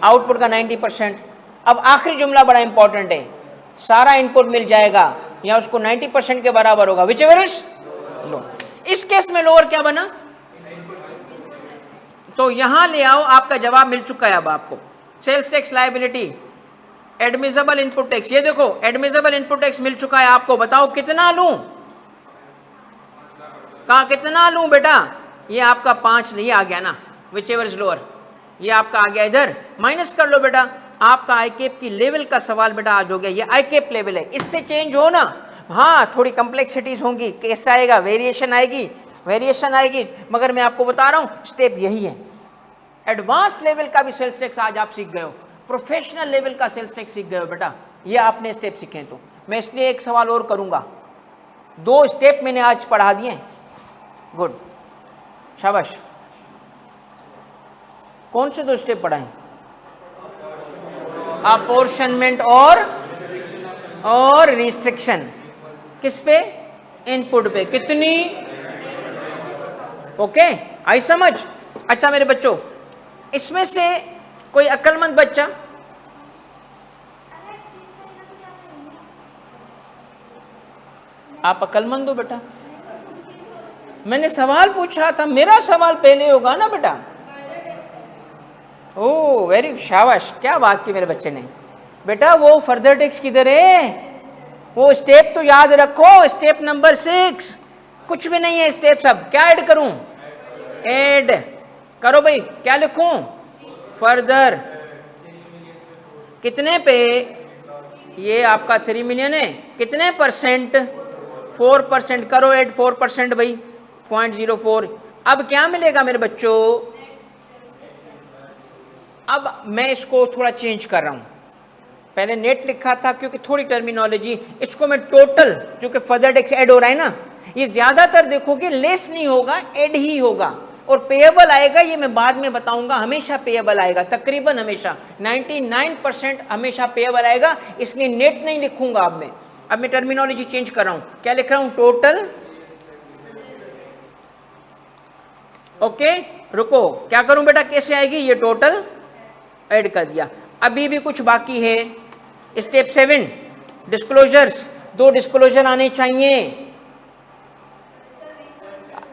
आउटपुट का 90%। अब आखिरी जुमला बड़ा इंपॉर्टेंट है, सारा इनपुट मिल जाएगा या उसको 90% के बराबर होगा, विच एवर इज लो। इस केस में लोअर क्या बना? तो यहां ले आओ, आपका जवाब मिल चुका है अब आपको। Sales tax liability, admissible input tax, ये देखो एडमिसेबल इनपुट टैक्स मिल चुका है आपको। बताओ कितना लूं? कहां कितना लूं बेटा? ये आपका 5 नहीं आ गया ना, विच एवर इज लोअर, ये आपका आ गया इधर, माइनस कर लो बेटा। आपका आई कैप की लेवल का सवाल बेटा आज हो गया, ये आई कैप लेवल है, इससे चेंज हो ना। हाँ थोड़ी कम्प्लेक्सिटीज होंगी, कैसा आएगा, वेरिएशन आएगी, वेरिएशन आएगी, मगर मैं आपको बता रहा हूं स्टेप यही है। एडवांस लेवल का भी सेल्स टैक्स आज आप सीख गए हो, प्रोफेशनल लेवल का सेल्स टैक्स सीख गए हो बेटा, ये आपने स्टेप सीखे। तो मैं इसलिए एक सवाल और करूंगा, 2 स्टेप मैंने आज पढ़ा दिए। गुड, शाबाश। कौन से 2 स्टेप पढ़ाएं? अपॉर्शनमेंट और रिस्ट्रिक्शन। किस पे? इनपुट पे। कितनी? ओके, आई समझ? अच्छा मेरे बच्चों, इसमें से कोई अक्लमंद बच्चा? आप अक्लमंद हो बेटा? मैंने सवाल पूछा था, मेरा सवाल पहले होगा ना बेटा। ओह वेरी शाबाश, क्या बात की मेरे बच्चे ने। बेटा वो फर्दर टैक्स किधर है? वो स्टेप तो याद रखो, स्टेप नंबर 6। कुछ भी नहीं है स्टेप, सब क्या ऐड करूं? ऐड करो भाई, क्या लिखूं? फर्दर। कितने पे? ये आपका 3 मिलियन है, कितने परसेंट? 4% करो ऐड, 4% भाई, 0.04। अब क्या मिलेगा मेरे बच्चों? अब मैं इसको थोड़ा चेंज कर रहा हूं, पहले नेट लिखा था क्योंकि थोड़ी टर्मिनोलॉजी, इसको मैं टोटल, क्योंकि फर्दर टैक्स ऐड हो रहा है ना, ये ज्यादातर देखोगे लेस नहीं होगा, ऐड ही होगा। और पेएबल आएगा, ये मैं बाद में बताऊंगा, हमेशा पेएबल आएगा, तकरीबन हमेशा 99% हमेशा पेएबल आएगा, इसलिए नेट नहीं लिखूंगा अब मैं। अब मैं टर्मिनोलॉजी चेंज कर रहा हूं, क्या लिख रहा हूं, टोटल। ओके रुको, क्या करूं बेटा, कैसे आएगी, ये टोटल ऐड कर दिया। अभी भी कुछ बाकी है, स्टेप 7 डिस्क्लोजर्स, 2 डिस्क्लोजर आने चाहिए।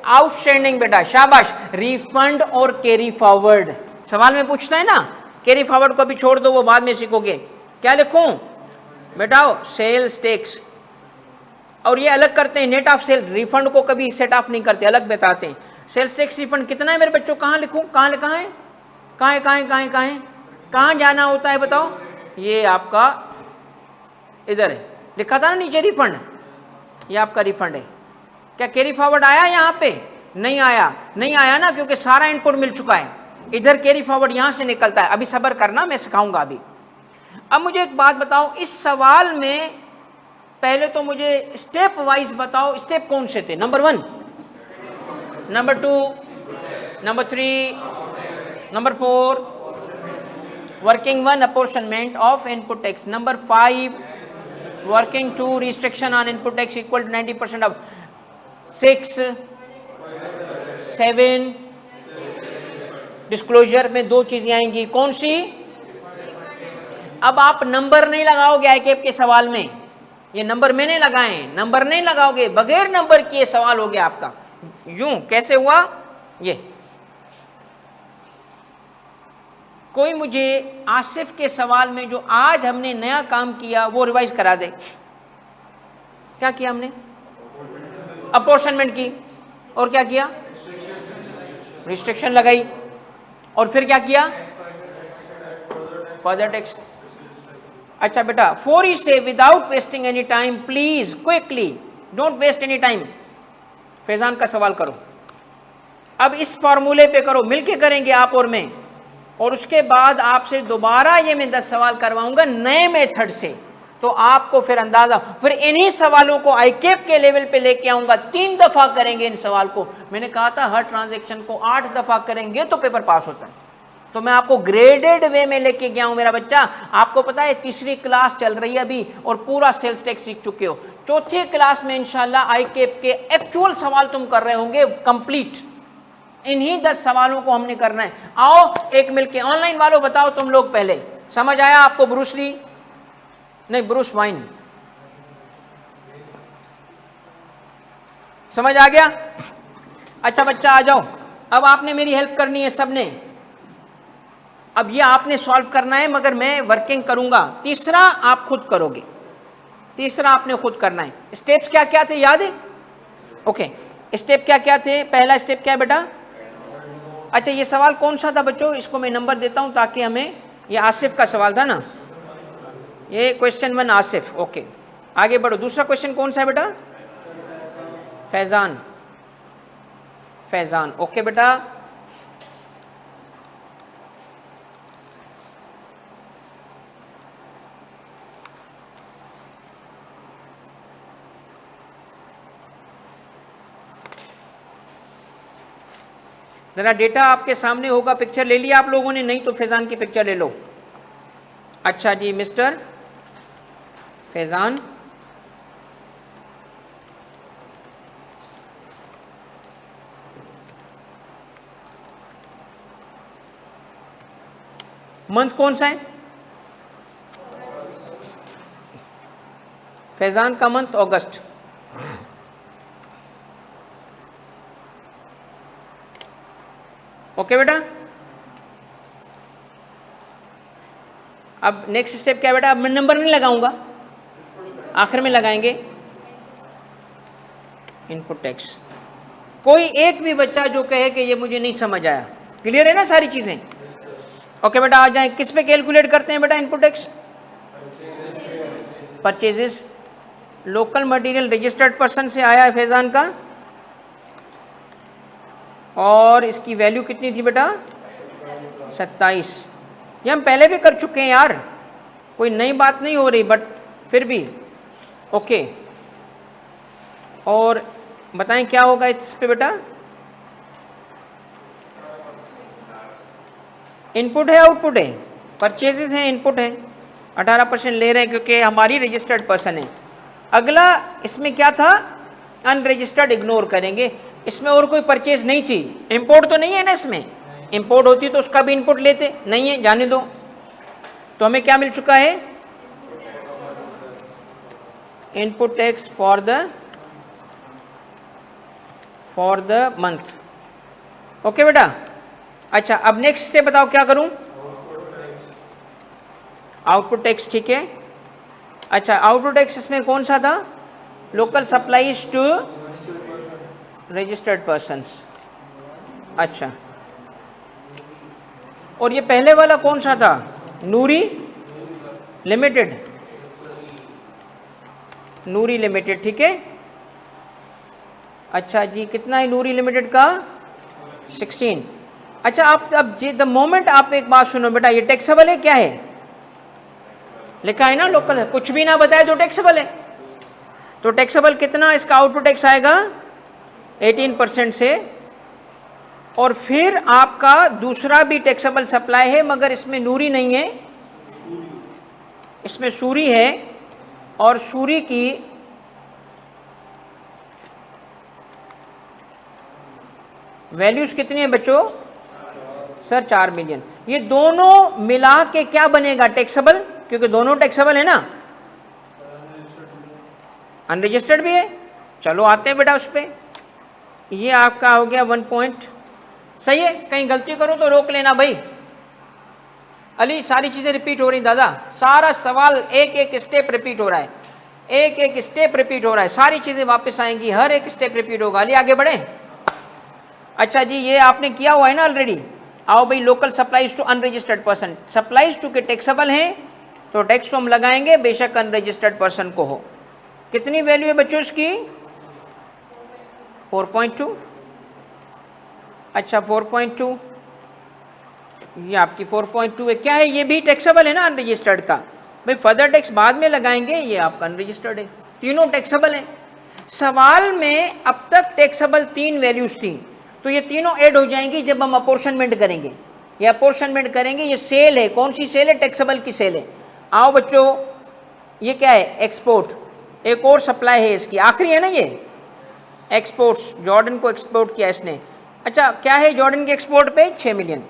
आउटस्टैंडिंग बेटा, शाबाश। रिफंड और कैरी फॉरवर्ड सवाल में पूछता है ना, कैरी फॉरवर्ड को भी छोड़ दो, वो बाद में सीखोगे। क्या लिखूं बेटाओ, सेल्स टैक्स, और ये अलग करते हैं, नेट ऑफ सेल। रिफंड को कभी सेट ऑफ नहीं करते, अलग बताते हैं। सेल्स टैक्स रिफंड कितना है मेरे बच्चों, कहाँ लिखूं, कहाँ लिखा है, कहाँ है, कहाँ है, कहाँ है, कहाँ है, कहाँ जाना होता है बताओ, ये आपका इधर है, लिखा था ना नीचे रिफंड, ये आपका रिफंड है। क्या कैरी फॉरवर्ड आया यहाँ पे, नहीं आया, नहीं आया ना, क्योंकि सारा इनपुट मिल चुका है। इधर कैरी फॉरवर्ड यहां से निकलता है। अभी सब्र करना, मैं सिखाऊंगा अभी। अब मुझे एक बात बताओ, इस सवाल में पहले तो मुझे स्टेप वाइज बताओ, स्टेप कौन से थे, number 1, number 2, number 3, number 4, working 1 apportionment of input tax, number 5 working 2 restriction on input tax equal to 90% of 6, 7 disclosure में 2 चीजें आएंगी, कौन सी। अब आप नंबर नहीं लगाओगे आईकेप के सवाल में, ये नंबर मैंने लगाए, नंबर नहीं लगाओगे, बगैर नंबर किए सवाल हो गया आपका। यूं कैसे हुआ, ये कोई मुझे आसिफ के सवाल में जो आज हमने नया काम किया वो रिवाइज करा दे। क्या किया हमने, अपॉर्शनमेंट की, और क्या किया, रिस्ट्रिक्शन लगाई, और फिर क्या किया, फर्दर टैक्स। अच्छा बेटा, 4 ही से without wasting any time, please quickly, don't waste any time. Faizan का सवाल करो, अब इस फॉर्मूले पे करो, मिलके करेंगे आप और मैं, और उसके बाद आपसे दोबारा ये मैं 10 सवाल करवाऊंगा नए मेथड से, तो आपको फिर अंदाजा, फिर इन्हीं सवालों को आईकेप के लेवल पे लेके आऊंगा। 3 दफा करेंगे इन सवाल को, मैंने कहा था हर ट्रांजैक्शन को 8 दफा करेंगे तो पेपर पास होता है। तो मैं आपको ग्रेडेड वे में लेके गया हूं मेरा बच्चा। आपको पता है तीसरी क्लास चल रही है अभी, और पूरा सेल्स टैक्स सीख चुके हो। चौथी क्लास में इंशाल्लाह आईकेप के एक्चुअल सवाल तुम कर रहे होंगे कंप्लीट। इन्हीं 10 सवालों को हमने करना है। आओ एक मिलके, ऑनलाइन वालों बताओ तुम लोग पहले, समझ आया आपको, ब्रूस ली नहीं, ब्रूस वाइन समझ आ गया। अच्छा बच्चा आ जाओ, अब आपने मेरी हेल्प करनी है सबने। अब ये आपने सॉल्व करना है, मगर मैं वर्किंग करूंगा। तीसरा आप खुद करोगे, तीसरा आपने खुद करना है। स्टेप्स क्या क्या थे याद है, ओके स्टेप क्या क्या थे, पहला स्टेप क्या है बेटा। अच्छा ये सवाल कौन सा था बच्चों, इसको मैं नंबर देता हूं ताकि हमें, ये आसिफ का सवाल था ना, ये क्वेश्चन 1 आसिफ, ओके आगे बढ़ो। दूसरा क्वेश्चन कौन सा है बेटा, फैजान, फैजान ओके बेटा। जरा डेटा आपके सामने होगा, पिक्चर ले लिया आप लोगों ने, नहीं तो फैजान की पिक्चर ले लो। अच्छा जी मिस्टर फैजान, मंथ कौन सा है, फैजान का मंथ अगस्त। ओके बेटा, अब नेक्स्ट स्टेप क्या बेटा, अब मैं नंबर नहीं लगाऊंगा, आखिर में लगाएंगे इनपुट टैक्स। कोई एक भी बच्चा जो कहे कि ये मुझे नहीं समझ आया, क्लियर है ना सारी चीजें। ओके बेटा आ जाएं, किस पे कैलकुलेट करते हैं बेटा input tax, purchases. Local material registered person से आया है फैजान का, और इसकी वैल्यू कितनी थी बेटा 27। ये हम पहले भी कर चुके हैं यार, कोई नई बात नहीं हो रही, बट फिर भी ओके। और बताएं क्या होगा इस पे बेटा, इनपुट है आउटपुट है, परचेजेस है इनपुट है, 18% ले रहे हैं क्योंकि हमारी रजिस्टर्ड पर्सन है। अगला इसमें क्या था, अनरजिस्टर्ड इग्नोर करेंगे, इसमें और कोई परचेज नहीं थी, इंपोर्ट तो नहीं है ना, इसमें इंपोर्ट होती तो उसका भी इनपुट लेते, नहीं है, जाने दो। तो हमें क्या मिल चुका है, input tax for the month. Okay बेटा। अच्छा अब नेक्स्ट स्टेप बताओ क्या करूं, आउटपुट टैक्स, ठीक है। अच्छा आउटपुट टैक्स इसमें कौन सा था, local supplies to registered persons. अच्छा और ये पहले वाला कौन सा था, नूरी लिमिटेड, नूरी लिमिटेड, ठीक है। अच्छा जी कितना है नूरी लिमिटेड का, 16। अच्छा आप अब द मोमेंट आप एक बात सुनो बेटा, ये टैक्सेबल है क्या है, लिखा है ना लोकल है, कुछ भी ना बताए तो टैक्सेबल है। तो टैक्सेबल कितना, इसका आउटपुट टैक्स आएगा 18% से। और फिर आपका दूसरा भी टैक्सेबल सप्लाई है, मगर इसमें नूरी नहीं है, इसमें सूरी है, और सूरी की वैल्यूज कितनी है बच्चों, सर 4 मिलियन। ये दोनों मिला के क्या बनेगा, टैक्सेबल, क्योंकि दोनों टैक्सेबल है ना, अनरजिस्टर्ड भी है। चलो आते हैं बेटा उस पर, ये आपका हो गया 1 पॉइंट, सही है। कहीं गलती करो तो रोक लेना भाई। अली सारी चीज़ें रिपीट हो रही दादा, सारा सवाल एक एक स्टेप रिपीट हो रहा है, एक एक स्टेप रिपीट हो रहा है, सारी चीज़ें वापस आएंगी, हर एक स्टेप रिपीट होगा। अली आगे बढ़े। अच्छा जी ये आपने किया हुआ है ना ऑलरेडी। आओ भाई, local supplies to unregistered person, supplies to के टैक्सेबल हैं तो टैक्स तो हम लगाएंगे, बेशक अनरजिस्टर्ड पर्सन को हो। कितनी वैल्यू है बच्चों इसकी, 4.2। अच्छा 4.2, ये आपकी 4.2 है, क्या है, ये भी टैक्सेबल है ना अनरजिस्टर्ड का। भाई फर्दर टैक्स बाद में लगाएंगे, ये आपका अनरजिस्टर्ड है, तीनों टैक्सेबल है। सवाल में अब तक टैक्सेबल 3 वैल्यूज थी, तो ये तीनों ऐड हो जाएंगी जब हम अपोर्शनमेंट करेंगे। ये अपोर्शनमेंट करेंगे, ये सेल है, कौन सी सेल है, टैक्सेबल की सेल है। आओ बच्चों, ये क्या है, एक्सपोर्ट, एक और सप्लाई है इसकी, आखिरी है ना ये, एक्सपोर्ट्स, जॉर्डन को एक्सपोर्ट किया इसने। अच्छा क्या है जॉर्डन के एक्सपोर्ट पे, 6 मिलियन।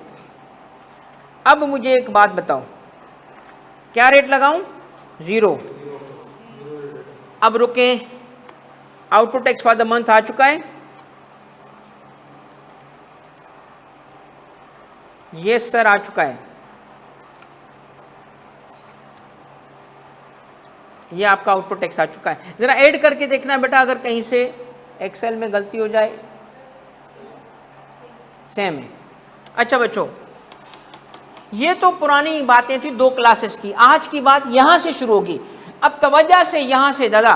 अब मुझे एक बात बताओ, क्या रेट लगाऊं, 0। अब रुके, output tax for the month आ चुका है, यस सर आ चुका है। ये आपका आउटपुट टैक्स आ चुका है। जरा ऐड करके देखना बेटा, अगर कहीं से एक्सेल में गलती हो जाए। सेम है। अच्छा बच्चों, ये तो पुरानी बातें थी 2 क्लासेस की, आज की बात यहां से शुरू होगी। अब तवज्जो से, यहां से दादा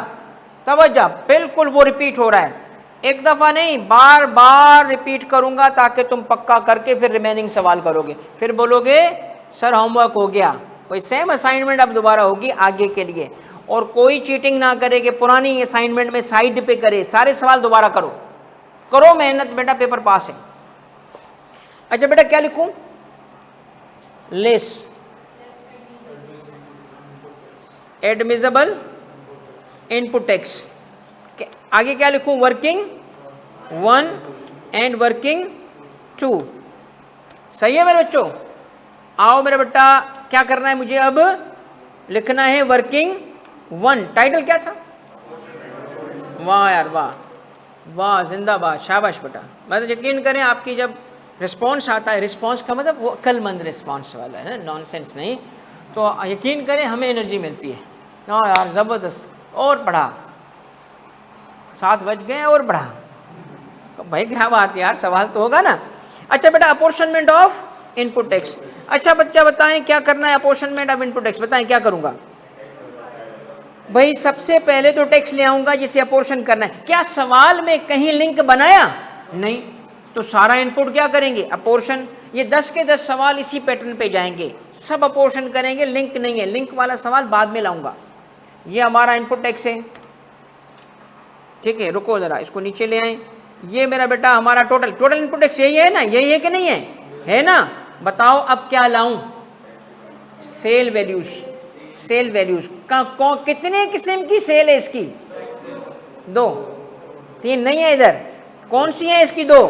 तवज्जो, बिल्कुल वो रिपीट हो रहा है, एक दफा नहीं बार बार रिपीट करूंगा, ताकि तुम पक्का करके फिर रिमेनिंग सवाल करोगे, फिर बोलोगे सर होमवर्क हो गया। कोई सेम असाइनमेंट अब दोबारा होगी आगे के लिए, और कोई चीटिंग ना करे कि पुरानी असाइनमेंट में साइड पे करे, सारे सवाल दोबारा करो, करो मेहनत बेटा, पेपर पास है। अच्छा बेटा क्या लिखूं, लेस एडमिसिबल इनपुट टैक्स, आगे क्या लिखूं, वर्किंग 1 एंड वर्किंग 2, सही है मेरे बच्चों। आओ मेरा बेटा, क्या करना है मुझे, अब लिखना है वर्किंग 1। टाइटल क्या था, वाह यार वाह वाह, जिंदाबाद, शाबाश बेटा। मतलब यकीन करें आपकी जब रिस्पॉन्स आता है, रिस्पॉन्स का मतलब वो अक्लमंद रिस्पॉन्स वाला है ना, नॉनसेंस नहीं, तो यकीन करें हमें एनर्जी मिलती है। हाँ यार ज़बरदस्त, और पढ़ा, 7 बज गए और बढ़ा, भाई क्या बात यार, सवाल तो होगा ना। अच्छा बेटा, अपोर्शनमेंट ऑफ इनपुट टैक्स। अच्छा बच्चा बताएं क्या करना है, अपोर्शनमेंट ऑफ इनपुट टैक्स बताएं क्या करूंगा। भाई सबसे पहले तो टैक्स ले आऊंगा जिसे अपोर्शन करना है। क्या सवाल में कहीं लिंक बनाया, नहीं, तो सारा इनपुट क्या करेंगे, अपोर्शन। ये 10 के 10 सवाल इसी पैटर्न पे जाएंगे, सब अपोर्शन करेंगे, लिंक नहीं है, लिंक वाला सवाल बाद में लाऊंगा। ये हमारा इनपुट टैक्स है, ठीक है, रुको जरा इसको नीचे ले आए। ये मेरा बेटा हमारा टोटल इनपुट टैक्स यही है ना, यही है कि नहीं है, है ना। बताओ अब क्या लाऊं, सेल वैल्यूज, सेल वैल्यूज कितने किस्म की सेल है इसकी? 2, 3 नहीं है इधर। कौन सी है इसकी? 2,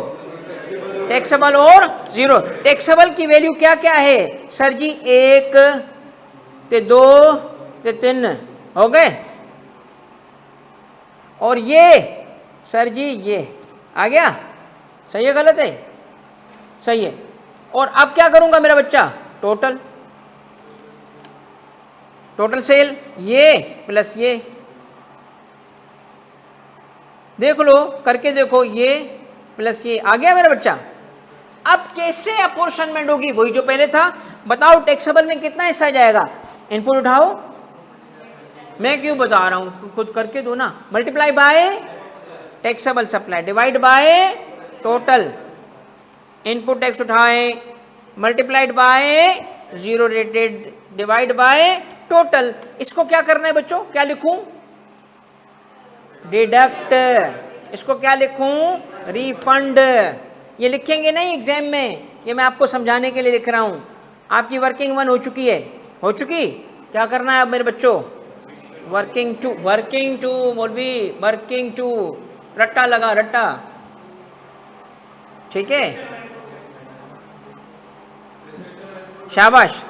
टैक्सेबल और 0। टैक्सेबल की वैल्यू क्या क्या है सर जी? 1 ते 2 ते 3 हो गए। और ये सर जी ये आ गया, सही है गलत है? सही है। और अब क्या करूंगा मेरा बच्चा? टोटल सेल ये प्लस ये, देख लो करके देखो, ये प्लस ये आ गया मेरा बच्चा। अब कैसे अपोर्शनमेंट होगी? वही जो पहले था। बताओ टैक्सेबल में कितना हिस्सा जाएगा? इनपुट उठाओ, मैं क्यों बता रहा हूं, खुद करके दो ना। Multiply by taxable supply divide by total. Input tax उठाए, multiplied by 0 rated divide by total. इसको क्या करना है बच्चों? क्या लिखूं? डिडक्ट। इसको क्या लिखूं? रिफंड। ये लिखेंगे नहीं एग्जाम में, ये मैं आपको समझाने के लिए लिख रहा हूं। आपकी वर्किंग 1 हो चुकी है, हो चुकी। क्या करना है अब मेरे बच्चों? वर्किंग 2, वर्किंग 2 मौलवी, वर्किंग 2 रट्टा लगा, रट्टा, ठीक है, शाबाश।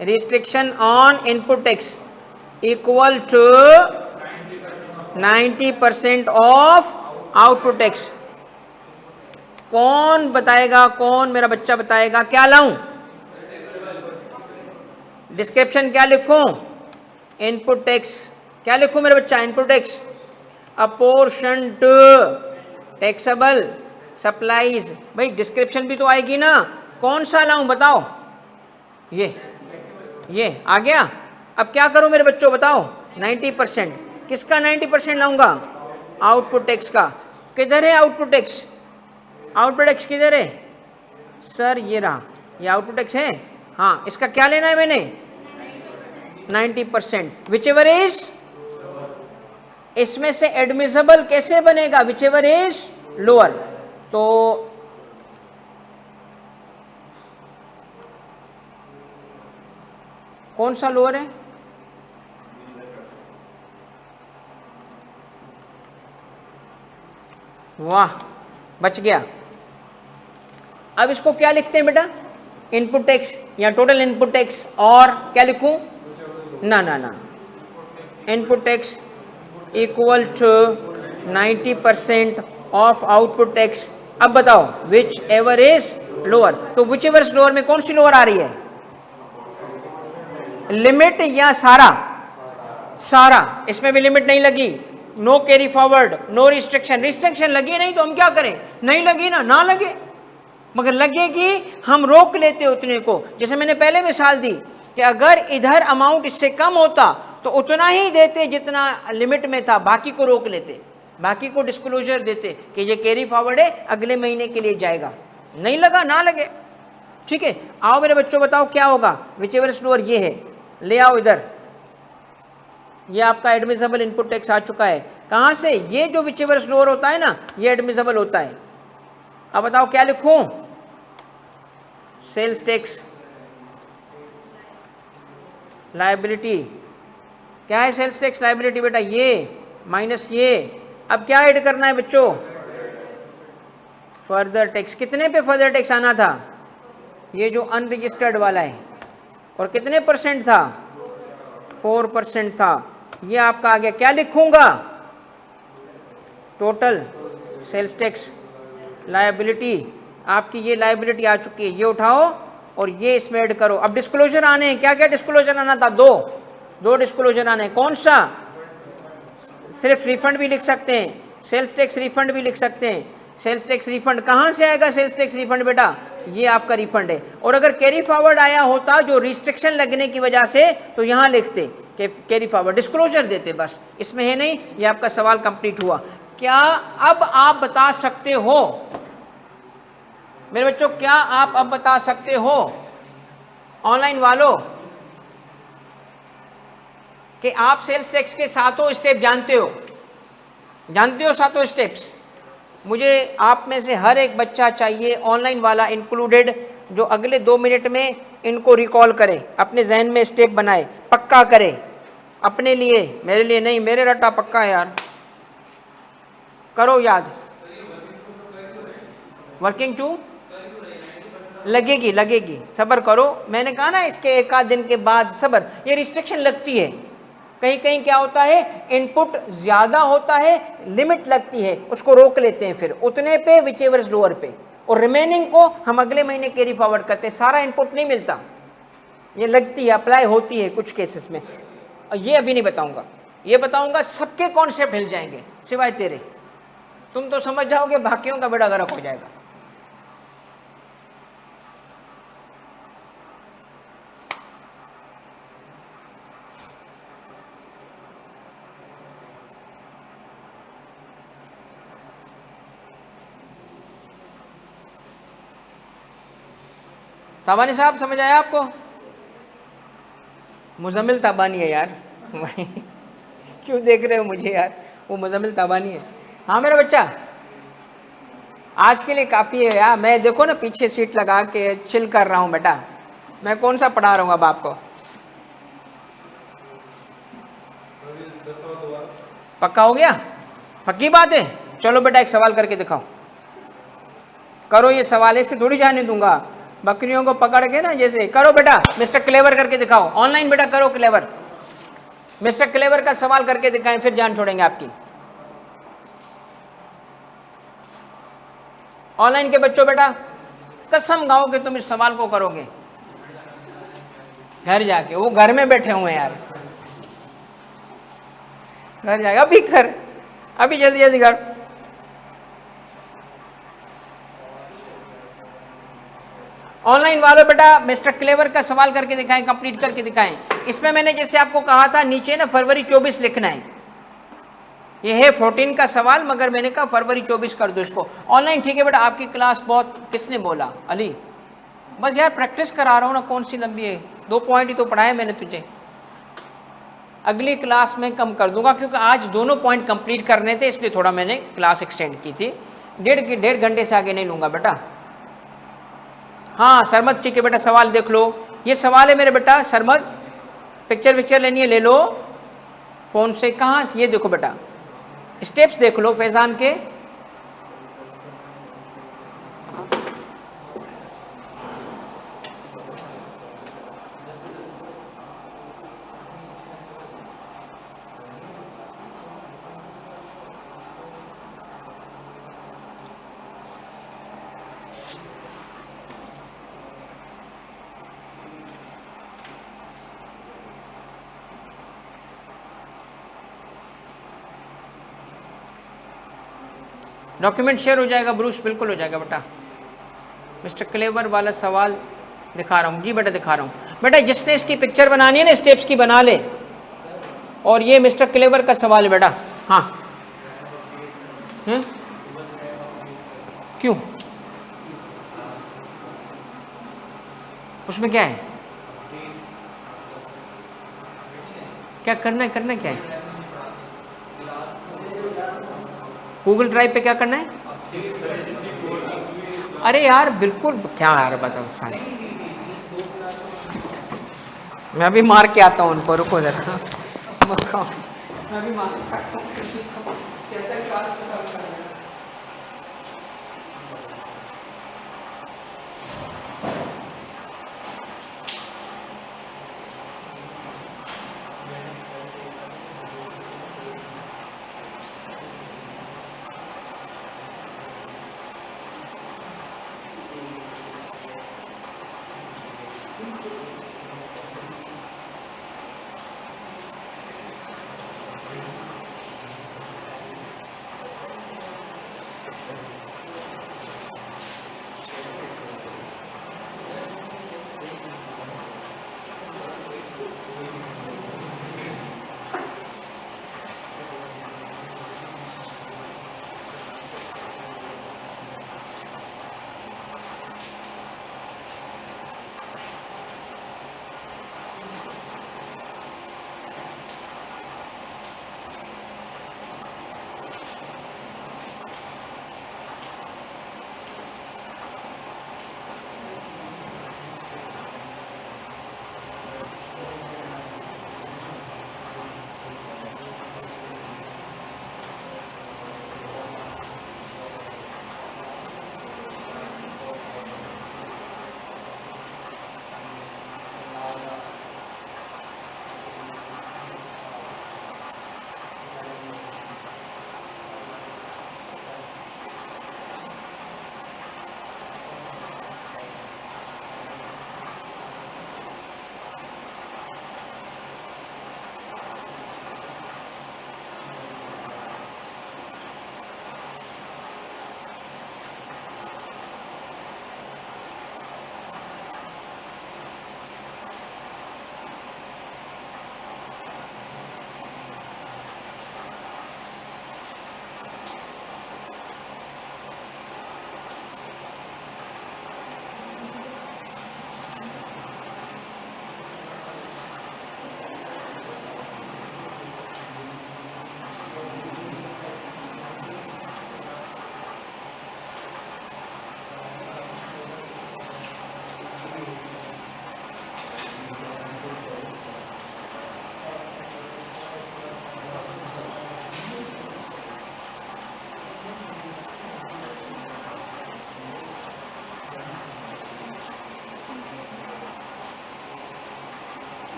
Restriction on input tax equal to 90% of output tax. कौन बताएगा? कौन मेरा बच्चा बताएगा? क्या लाऊं? डिस्क्रिप्शन क्या लिखूं? Input tax. क्या लिखूं मेरा बच्चा? Input tax apportion to taxable supplies. भाई डिस्क्रिप्शन भी तो आएगी ना, कौन सा लाऊं बताओ? ये आ गया। अब क्या करूं मेरे बच्चों बताओ? 90%। किसका 90% लाऊंगा? आउटपुट टैक्स का। किधर है आउटपुट टैक्स? आउटपुट टैक्स किधर है सर? ये रहा, ये आउटपुट टैक्स है। हाँ, इसका क्या लेना है मैंने? 90%। विच एवर इज, इसमें से एडमिसिबल कैसे बनेगा? Which ever is lower. तो कौन सा लोअर है? वाह, बच गया। अब इसको क्या लिखते हैं बेटा? इनपुट टैक्स या टोटल इनपुट टैक्स। और क्या लिखूं? ना ना ना, input tax equal to 90% of output tax. अब बताओ विच एवर इज लोअर। तो विच एवर इज लोअर में कौन सी लोअर आ रही है? लिमिट या सारा? सारा। इसमें भी लिमिट नहीं लगी, no carry forward, no restriction. Restriction लगी नहीं तो हम क्या करें? नहीं लगी ना लगे, मगर लगेगी हम रोक लेते उतने को। जैसे मैंने पहले मिसाल दी कि अगर इधर अमाउंट इससे कम होता तो उतना ही देते जितना लिमिट में था, बाकी को रोक लेते, बाकी को डिस्क्लोजर देते कि ये कैरी फॉरवर्ड है, अगले महीने के लिए जाएगा। नहीं लगा ना लगे, ठीक है। आओ मेरे बच्चों बताओ क्या होगा? विच एवर इज लोअर ये है, ले आओ इधर। ये आपका एडमिसिबल इनपुट टैक्स आ चुका है। कहाँ से? ये जो विच एवर इज लोअर होता है ना, ये एडमिसिबल होता है। अब बताओ क्या लिखूं? Sales tax liability. क्या है सेल्स टैक्स लायबिलिटी बेटा? ये माइनस ये। अब क्या ऐड करना है बच्चों? Further tax. कितने पे फर्दर टैक्स आना था? ये जो अनरजिस्टर्ड वाला है। और कितने परसेंट था? 4% था। ये आपका आ गया। क्या लिखूंगा? Total sales tax liability. आपकी ये लायबिलिटी आ चुकी है, ये उठाओ और ये इसमें ऐड करो। अब डिस्क्लोजर आने हैं। क्या क्या डिस्क्लोजर आना था? दो डिस्क्लोजर आने हैं। कौन सा? सिर्फ रिफंड भी लिख सकते हैं, सेल्स टैक्स रिफंड भी लिख सकते हैं। सेल्स टैक्स रिफंड कहाँ से आएगा? सेल्स टैक्स रिफंड बेटा ये आपका रिफंड है। और अगर कैरी फॉरवर्ड आया होता जो रिस्ट्रिक्शन लगने की वजह से, तो यहाँ लिखते कि कैरी फॉरवर्ड, डिस्क्लोजर देते, बस। इसमें है नहीं। ये आपका सवाल कंप्लीट हुआ। क्या अब आप बता सकते हो मेरे बच्चों? क्या आप अब बता सकते हो ऑनलाइन वालों कि आप सेल्स टैक्स के सातों स्टेप जानते हो? जानते हो सातों स्टेप्स? मुझे आप में से हर एक बच्चा चाहिए, ऑनलाइन वाला इंक्लूडेड, जो अगले 2 मिनट में इनको रिकॉल करे, अपने जहन में स्टेप बनाए, पक्का करे अपने लिए, मेरे लिए नहीं, मेरे रट्टा पक्का है यार, करो याद। वर्किंग टू लगेगी लगेगी, सब्र करो, मैंने कहा ना इसके एक आध दिन के बाद सब्र, ये रिस्ट्रिक्शन लगती है, कहीं कहीं क्या होता है इनपुट ज्यादा होता है, लिमिट लगती है, उसको रोक लेते हैं फिर उतने पे विच एवर इज लोअर पे, और रिमेनिंग को हम अगले महीने कैरी फॉरवर्ड करते हैं, सारा इनपुट नहीं मिलता, ये लगती है, अप्लाई होती है कुछ केसेस में। ये अभी नहीं बताऊंगा, ये बताऊंगा सबके कॉन्सेप्ट हिल जाएंगे सिवाय तेरे, तुम तो समझ जाओगे, बाकियों का बेड़ा गर्क हो जाएगा। ताबानी साहब समझ आया आपको? मुजम्मिल ताबानी है यार क्यों देख रहे हो मुझे यार, वो मुजम्मिल ताबानी है। हाँ मेरा बच्चा, आज के लिए काफ़ी है यार, मैं देखो ना पीछे सीट लगा के चिल कर रहा हूँ बेटा, मैं कौन सा पढ़ा रहा हूँ अब आपको, पक्का हो गया, पक्की बात है। चलो बेटा एक सवाल करके दिखाओ, करो, ये सवाल से थोड़ी जाने दूंगा, बकरियों को पकड़ के ना जैसे, करो बेटा, मिस्टर क्लेवर करके दिखाओ, ऑनलाइन बेटा करो क्लेवर, मिस्टर क्लेवर का सवाल करके दिखाएं, फिर जान छोड़ेंगे आपकी। ऑनलाइन के बच्चों बेटा कसम खाओ कि तुम इस सवाल को करोगे घर जाके, वो घर में बैठे हुए हैं यार, घर जाएगा, अभी कर, अभी जल्दी जल्दी कर। ऑनलाइन वालों बेटा मिस्टर क्लेवर का सवाल करके दिखाएं, कंप्लीट करके दिखाएं। इसमें मैंने जैसे आपको कहा था नीचे ना फरवरी 24 लिखना है, ये है 14 का सवाल, मगर मैंने कहा फरवरी 24 कर दो इसको ऑनलाइन। ठीक है बेटा, आपकी क्लास बहुत, किसने बोला अली, बस यार प्रैक्टिस करा रहा हूँ ना, कौन सी लंबी है, 2 पॉइंट ही तो पढ़ाए मैंने तुझे, अगली क्लास में कम कर दूंगा क्योंकि आज दोनों पॉइंट कंप्लीट करने थे, इसलिए थोड़ा मैंने क्लास एक्सटेंड की थी, 1.5 घंटे से आगे नहीं लूंगा बेटा। हाँ सरमद ठीक है बेटा, सवाल देख लो, ये सवाल है मेरे बेटा सरमद, पिक्चर लेनी है ले लो फ़ोन से, कहाँ ये देखो बेटा, स्टेप्स देख लो फैजान के, डॉक्यूमेंट शेयर हो जाएगा ब्रूस, बिल्कुल हो जाएगा बेटा। मिस्टर क्लेवर वाला सवाल दिखा रहा हूँ जी बेटा, दिखा रहा हूँ बेटा, जिसने इसकी पिक्चर बनानी है ना स्टेप्स की बना ले, और ये मिस्टर क्लेवर का सवाल है बेटा। हाँ क्यों, उसमें क्या है, क्या करना है, करना क्या है, गूगल ड्राइव पे क्या करना है, अरे यार बिल्कुल, क्या यार बताओ सारे, मैं अभी मार के आता हूँ उनको, रुको जरा मैं अभी मार के आता हूँ।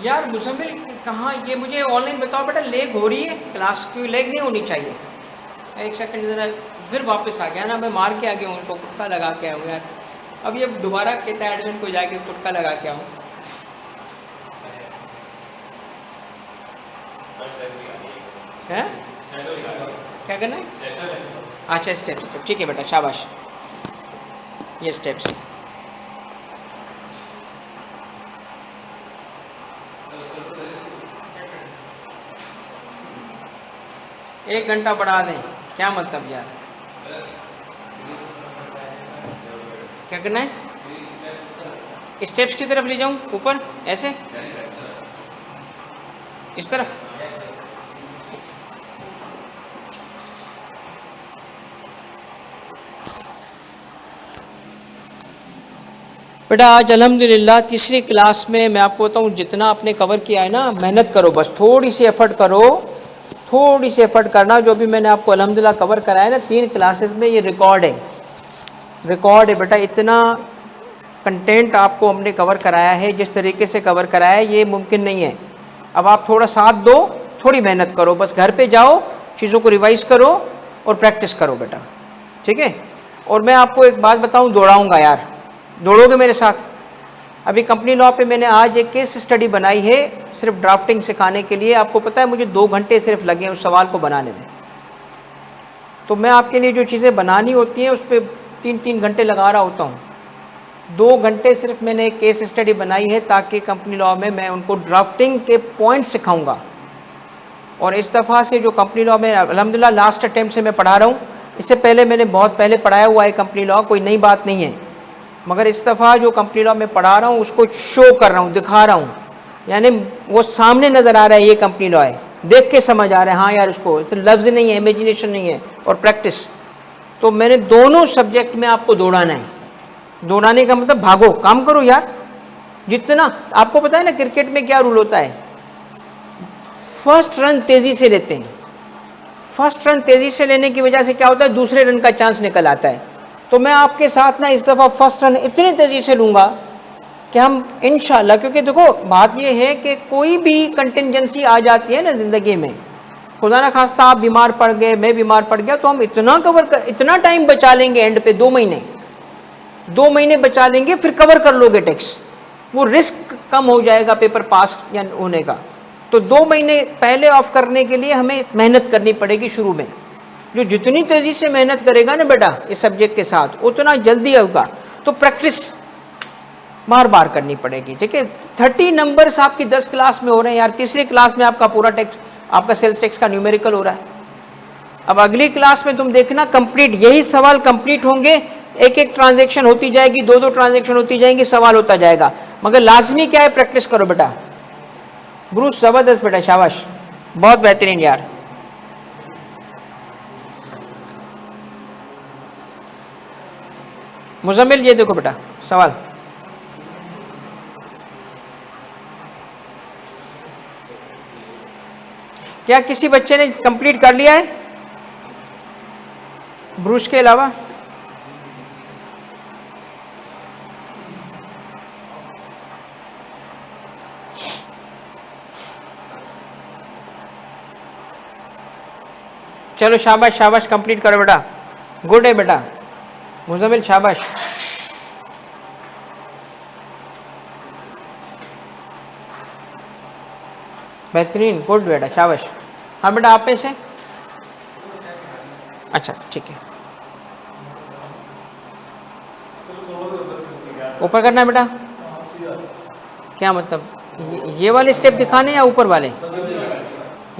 यार मुजम्मिल कहाँ, ये मुझे ऑनलाइन बताओ बेटा, लेग हो रही है क्लास की? लेग नहीं होनी चाहिए। एक सेकंड ज़रा, फिर वापस आ गया ना, मैं मार के आ गया हूँ उनको, तुक्का लगा के आऊँ यार। अब ये दोबारा कहता है एडमिन को जाके तुक्का लगा के आऊँ। हैं क्या करना है? अच्छा स्टेप्स, ठीक है बेटा, शाबाश, ये स्टेप्स। एक घंटा बढ़ा दें, क्या मतलब यार? क्या करना है? स्टेप्स की तरफ ले जाऊं, ऊपर ऐसे, इस तरफ। बेटा आज अल्हम्दुलिल्लाह तीसरी क्लास में मैं आपको बताऊं, जितना आपने कवर किया है ना, मेहनत करो, बस थोड़ी सी एफर्ट करो, थोड़ी सी एफर्ट करना। जो भी मैंने आपको अल्हम्दुलिल्लाह कवर कराया ना 3 क्लासेस में, ये रिकॉर्ड है, रिकॉर्ड है बेटा। इतना कंटेंट आपको हमने कवर कराया है, जिस तरीके से कवर कराया है ये मुमकिन नहीं है। अब आप थोड़ा साथ दो, थोड़ी मेहनत करो, बस घर पे जाओ, चीज़ों को रिवाइज करो और प्रैक्टिस करो बेटा, ठीक है। और मैं आपको एक बात बताऊं, दौड़ाऊंगा यार, दौड़ोगे मेरे साथ? अभी कंपनी लॉ पे मैंने आज एक केस स्टडी बनाई है सिर्फ ड्राफ्टिंग सिखाने के लिए। आपको पता है मुझे 2 घंटे सिर्फ लगे उस सवाल को बनाने में। तो मैं आपके लिए जो चीज़ें बनानी होती हैं उस पर 3-3 घंटे लगा रहा होता हूँ। 2 घंटे सिर्फ मैंने एक केस स्टडी बनाई है ताकि कंपनी लॉ में मैं उनको ड्राफ्टिंग के पॉइंट सिखाऊंगा। और इस दफ़ा से जो कंपनी लॉ में अल्हम्दुलिल्लाह लास्ट अटेम्प्ट से मैं पढ़ा रहा हूँ। इससे पहले मैंने बहुत पहले पढ़ाया हुआ है कंपनी लॉ, कोई नई बात नहीं है, मगर इस दफ़ा जो कंपनी लॉ में पढ़ा रहा हूँ उसको शो कर रहा हूँ, दिखा रहा हूँ, यानी वो सामने नज़र आ रहा है, ये कंपनी लॉ है, देख के समझ आ रहा है, हाँ यार उसको, लफ्ज़ नहीं है, इमेजिनेशन नहीं है, और प्रैक्टिस। तो मैंने दोनों सब्जेक्ट में आपको दौड़ाना है। दौड़ाने का मतलब भागो, काम करो यार। जितना आपको पता है ना क्रिकेट में क्या रूल होता है, फर्स्ट रन तेज़ी से लेते हैं। फर्स्ट रन तेज़ी से लेने की वजह से क्या होता है, दूसरे रन का चांस निकल आता है। तो मैं आपके साथ ना इस दफ़ा फर्स्ट रन इतनी तेज़ी से लूँगा कि हम इंशाल्लाह, क्योंकि देखो बात ये है कि कोई भी कंटिंजेंसी आ जाती है ना ज़िंदगी में, खुदा ना खास्ता आप बीमार पड़ गए, मैं बीमार पड़ गया, तो हम इतना टाइम बचा लेंगे एंड पे, 2 महीने बचा लेंगे, फिर कवर कर लोगे टैक्स, वो रिस्क कम हो जाएगा पेपर पास या होने का। तो 2 महीने पहले ऑफ करने के लिए हमें मेहनत करनी पड़ेगी शुरू में। जो जितनी तेज़ी से मेहनत करेगा ना बेटा इस सब्जेक्ट के साथ, उतना जल्दी होगा। तो प्रैक्टिस बार बार करनी पड़ेगी, ठीक है। 30 नंबर्स आपकी 10 क्लास में हो रहे हैं यार। तीसरी क्लास में आपका पूरा टेक्स्ट, आपका सेल्स टैक्स का न्यूमेरिकल हो रहा है। अब अगली क्लास में तुम देखना कंप्लीट यही सवाल कंप्लीट होंगे, एक एक ट्रांजेक्शन होती जाएगी, 2-2 ट्रांजेक्शन होती जाएंगी, सवाल होता जाएगा। मगर लाजमी क्या है, प्रैक्टिस करो बेटा। ब्रूस जबरदस्त बेटा, शाबाश, बहुत बेहतरीन यार। मुजम्मिल ये देखो बेटा सवाल, क्या किसी बच्चे ने कंप्लीट कर लिया है ब्रूस के अलावा? चलो शाबाश शाबाश, कंप्लीट करो बेटा, गुड है बेटा मुजम्मिल, शाबाश। बेहतरीन, गुड बेटा, शाबाश। हाँ बेटा, आप में से? अच्छा ठीक है, ऊपर करना है बेटा। क्या मतलब, ये वाले स्टेप दिखाने या ऊपर वाले?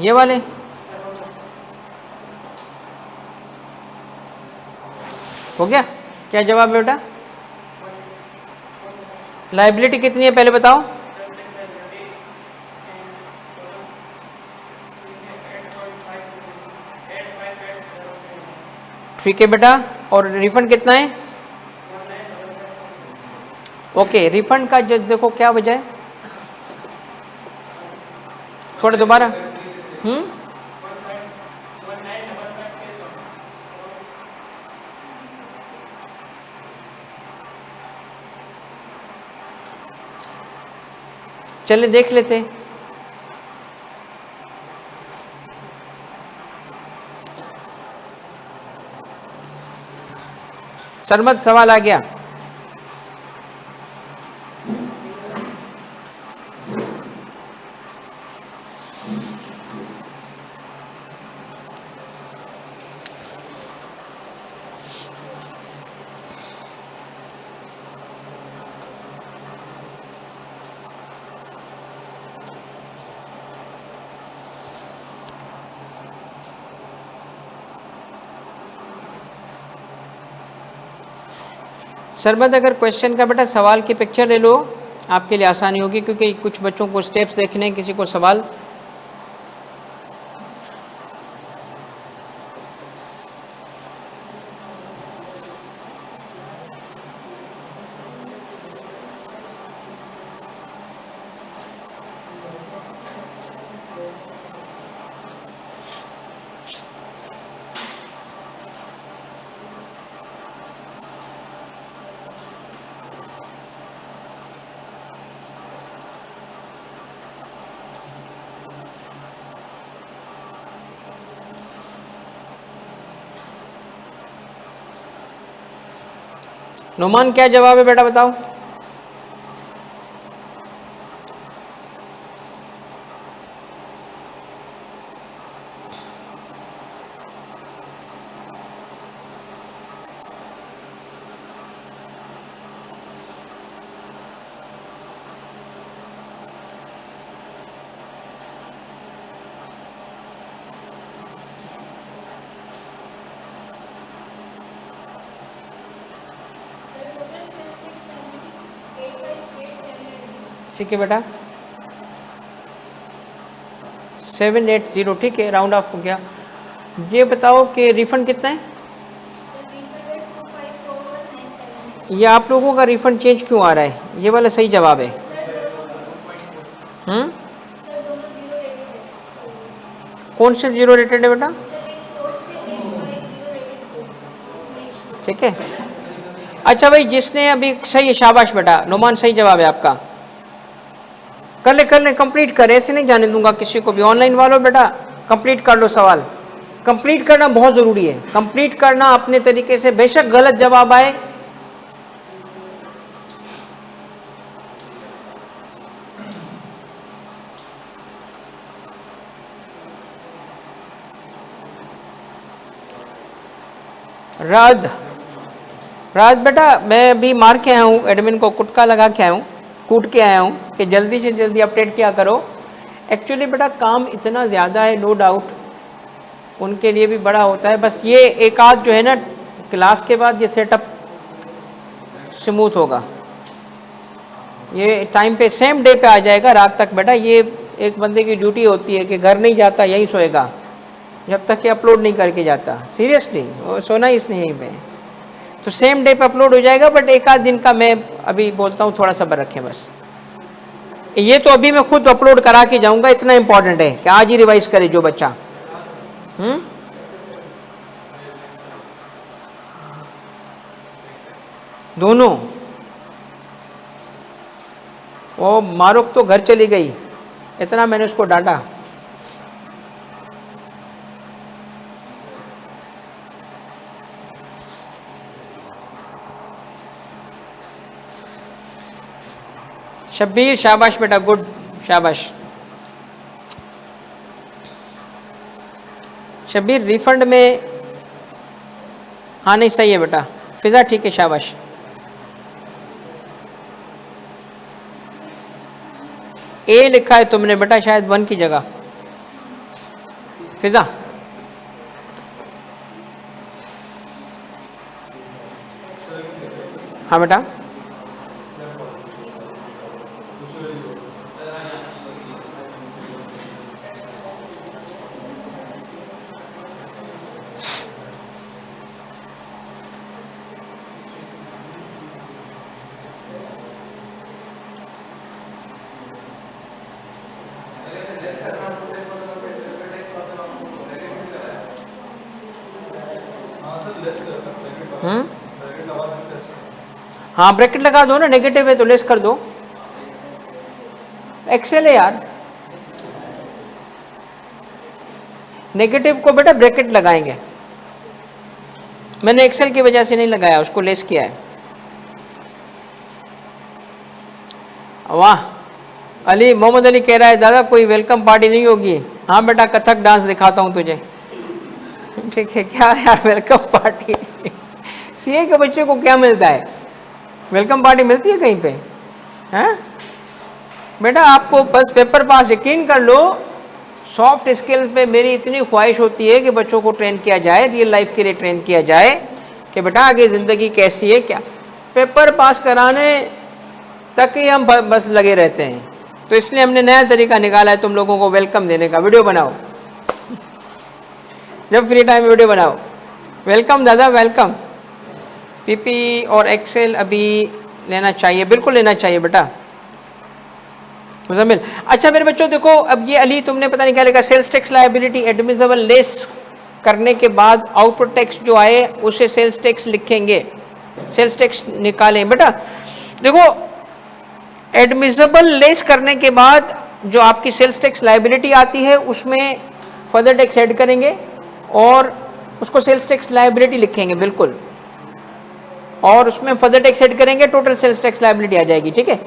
ये वाले। हो गया? क्या जवाब है बेटा? लाइबिलिटी कितनी है पहले बताओ? ठीक है बेटा, और रिफंड कितना है? ओके, रिफंड का जो देखो क्या वजह है, थोड़ा दोबारा। चलिए देख लेते हैं। सरमद सवाल आ गया। सरमद, अगर क्वेश्चन का बेटा सवाल की पिक्चर ले लो, आपके लिए आसानी होगी, क्योंकि कुछ बच्चों को स्टेप्स देखने हैं, किसी को सवाल। नुमान, क्या जवाब है बेटा बताओ? ठीक है बेटा, 780, ठीक है, राउंड ऑफ हो गया। ये बताओ कि रिफंड कितना है? ये आप लोगों का रिफंड चेंज क्यों आ रहा है? ये वाला सही जवाब है। कौन से जीरो रेटेड है बेटा? ठीक है, अच्छा भाई, जिसने अभी सही है, शाबाश बेटा नुमान, सही जवाब है आपका। कर ले कंप्लीट कर, ऐसे नहीं जाने दूंगा किसी को भी। ऑनलाइन वालों बेटा कंप्लीट कर लो सवाल, कंप्लीट करना बहुत ज़रूरी है, कंप्लीट करना अपने तरीके से, बेशक गलत जवाब आए। राज बेटा, मैं अभी मार के आया हूँ, एडमिन को कुटका लगा के आया हूँ, कूट के आया हूँ कि जल्दी से जल्दी अपडेट किया करो। एक्चुअली बेटा काम इतना ज़्यादा है, नो डाउट उनके लिए भी बड़ा होता है, बस ये एक आध जो है ना, क्लास के बाद ये सेटअप स्मूथ होगा, ये टाइम पे सेम डे पे आ जाएगा रात तक बेटा। ये एक बंदे की ड्यूटी होती है कि घर नहीं जाता, यहीं सोएगा जब तक कि अपलोड नहीं करके जाता। सीरियसली वो सोना ही इसने यहीं पे, तो सेम डे पे अपलोड हो जाएगा। बट एक आध दिन का मैं अभी बोलता हूँ, थोड़ा सब्र रखें बस। ये तो अभी मैं खुद अपलोड करा के जाऊंगा, इतना इंपॉर्टेंट है कि आज ही रिवाइज करे जो बच्चा। दोनों, वो मारूक तो घर चली गई, इतना मैंने उसको डांटा। शब्बीर शाबाश बेटा, गुड, शाबाश। शब्बीर रिफंड में, हाँ नहीं सही है बेटा। फिजा ठीक है, शाबाश। ए लिखा है तुमने बेटा शायद 1 की जगह। फिजा हाँ बेटा। हाँ ब्रैकेट लगा दो ना, नेगेटिव है तो लेस कर दो। एक्सेल है यार, नेगेटिव को बेटा ब्रैकेट लगाएंगे। मैंने एक्सेल की वजह से नहीं लगाया, उसको लेस किया है। वाह, अली मोहम्मद अली कह रहा है दादा कोई वेलकम पार्टी नहीं होगी। हाँ बेटा कथक डांस दिखाता हूँ तुझे। ठीक है, क्या यार वेलकम पार्टी सीए के बच्चे को क्या मिलता है? वेलकम पार्टी मिलती है कहीं पे? हैं बेटा, आपको बस पेपर पास, यकीन कर लो। सॉफ्ट स्किल्स पे मेरी इतनी ख्वाहिश होती है कि बच्चों को ट्रेन किया जाए, रियल लाइफ के लिए ट्रेन किया जाए कि बेटा आगे ज़िंदगी कैसी है क्या। पेपर पास कराने तक ही हम बस लगे रहते हैं। तो इसलिए हमने नया तरीका निकाला है तुम लोगों को वेलकम देने का। वीडियो बनाओ, जब फ्री टाइम में वीडियो बनाओ। वेलकम दादा, वेलकम। पीपी और एक्सेल अभी लेना चाहिए, बिल्कुल लेना चाहिए बेटा। मुजम्मिल, अच्छा मेरे बच्चों देखो, अब ये अली तुमने पता नहीं क्या लिखा, sales tax liability admissible less करने के बाद आउटपुट टैक्स जो आए उसे सेल्स टैक्स लिखेंगे, सेल्स टैक्स निकालें। बेटा देखो, एडमिसिबल लेस करने के बाद जो आपकी सेल्स टैक्स लायबिलिटी आती है उसमें फर्दर टैक्स ऐड करेंगे और उसको सेल्स टैक्स लायबिलिटी लिखेंगे, बिल्कुल। और उसमें फर्दर टैक्स ऐड करेंगे, टोटल सेल्स टैक्स लायबिलिटी आ जाएगी। ठीक है।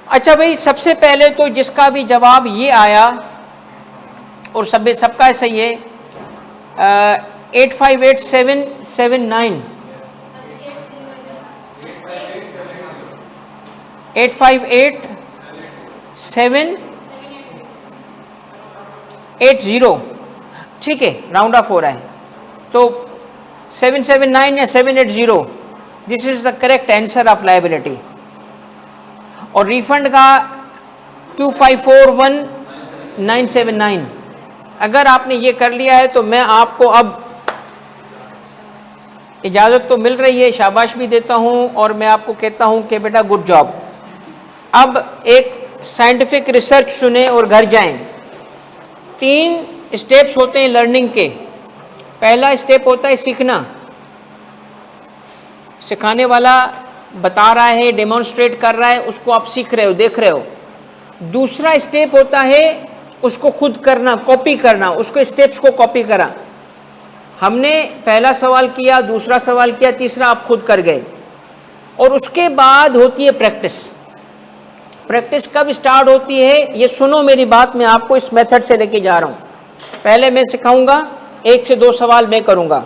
अच्छा भाई, सबसे पहले तो जिसका भी जवाब ये आया और सबका सही है, 858779 858780, ठीक है, राउंड ऑफ हो रहा है तो 779 या 780, this is the correct answer of liability. और रिफंड का 2541,979। अगर आपने ये कर लिया है तो मैं आपको अब इजाज़त तो मिल रही है, शाबाश भी देता हूँ और मैं आपको कहता हूँ कि बेटा गुड जॉब। अब एक साइंटिफिक रिसर्च सुने और घर जाएं। 3 स्टेप्स होते हैं लर्निंग के। पहला स्टेप होता है सीखना, सिखाने वाला बता रहा है, डेमोन्स्ट्रेट कर रहा है, उसको आप सीख रहे हो, देख रहे हो। दूसरा स्टेप होता है उसको खुद करना, कॉपी करना, उसको स्टेप्स को कॉपी करा। हमने पहला सवाल किया, दूसरा सवाल किया, तीसरा आप खुद कर गए। और उसके बाद होती है प्रैक्टिस। प्रैक्टिस कब स्टार्ट होती है, ये सुनो मेरी बात, मैं आपको इस मेथड से लेके जा रहा हूँ। पहले मैं सिखाऊंगा, 1 से 2 सवाल मैं करूँगा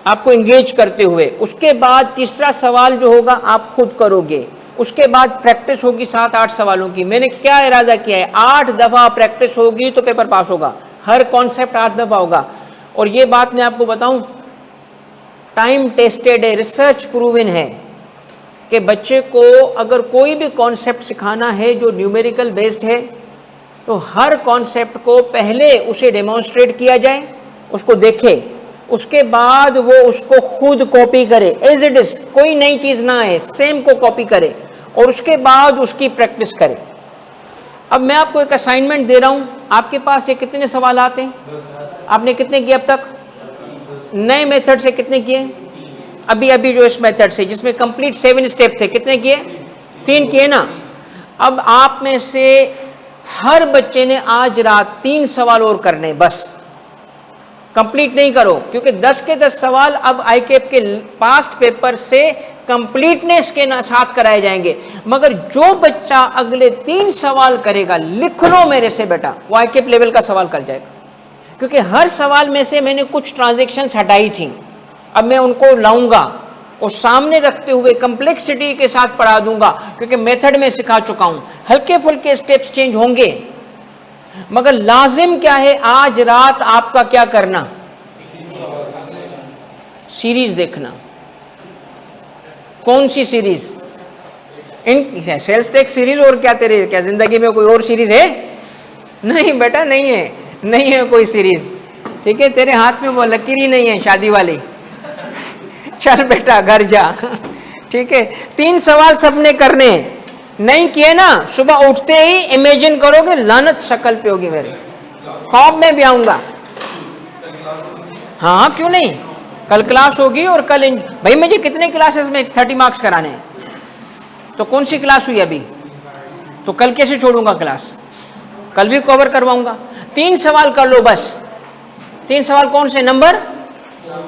आपको इंगेज करते हुए। उसके बाद तीसरा सवाल जो होगा आप खुद करोगे। उसके बाद प्रैक्टिस होगी 7-8 सवालों की। मैंने क्या इरादा किया है, 8 दफ़ा प्रैक्टिस होगी तो पेपर पास होगा। हर कॉन्सेप्ट 8 दफ़ा होगा। और ये बात मैं आपको बताऊं, टाइम टेस्टेड है, रिसर्च प्रूवन है कि बच्चे को अगर कोई भी कॉन्सेप्ट सिखाना है जो न्यूमेरिकल बेस्ड है तो हर कॉन्सेप्ट को पहले उसे डेमोन्स्ट्रेट किया जाए, उसको देखे, उसके बाद वो उसको खुद कॉपी करे, एज इट इज, कोई नई चीज ना आए, सेम को कॉपी करे और उसके बाद उसकी प्रैक्टिस करे। अब मैं आपको एक असाइनमेंट दे रहा हूं, आपके पास ये कितने सवाल आते हैं? आपने कितने किए अब तक? नए मेथड से कितने किए? अभी जो इस मेथड से जिसमें कंप्लीट 7 स्टेप थे, कितने किए? 3 किए ना। अब आप में से हर बच्चे ने आज रात 3 सवाल और करने, बस कंप्लीट नहीं करो, क्योंकि 10 के 10 सवाल अब आईकेप के पास्ट पेपर से कंप्लीटनेस के साथ कराए जाएंगे। मगर जो बच्चा अगले 3 सवाल करेगा, लिख लो मेरे से बेटा, वो ITF लेवल का सवाल कर जाएगा, क्योंकि हर सवाल में से मैंने कुछ ट्रांजैक्शंस हटाई थी, अब मैं उनको लाऊंगा और सामने रखते हुए कम्प्लेक्सिटी के साथ पढ़ा दूंगा, क्योंकि मेथड में सिखा चुका हूं। हल्के फुल्के स्टेप्स चेंज होंगे, मगर लाजिम क्या है, आज रात आपका क्या करना, सीरीज देखना। कौन सी सीरीज? इन सेल्स टैक्स सीरीज। और क्या तेरे, क्या जिंदगी में कोई और सीरीज है? नहीं बेटा, नहीं है, नहीं है कोई सीरीज। ठीक है, तेरे हाथ में वो लकीर ही नहीं है शादी वाली। चल बेटा घर जा। ठीक है, 3 सवाल सबने करने, नहीं किए ना, सुबह उठते ही इमेजिन करोगे लानत शक्ल पे होगी मेरे, ख्वाब में भी आऊंगा। हाँ क्यों नहीं, कल क्लास होगी और कल भाई मुझे कितने क्लासेस में 30 मार्क्स कराने हैं, तो कौन सी क्लास हुई अभी, तो कल कैसे छोड़ूंगा क्लास, कल भी कवर करवाऊंगा। 3 सवाल कर लो बस। 3 सवाल कौन से? नंबर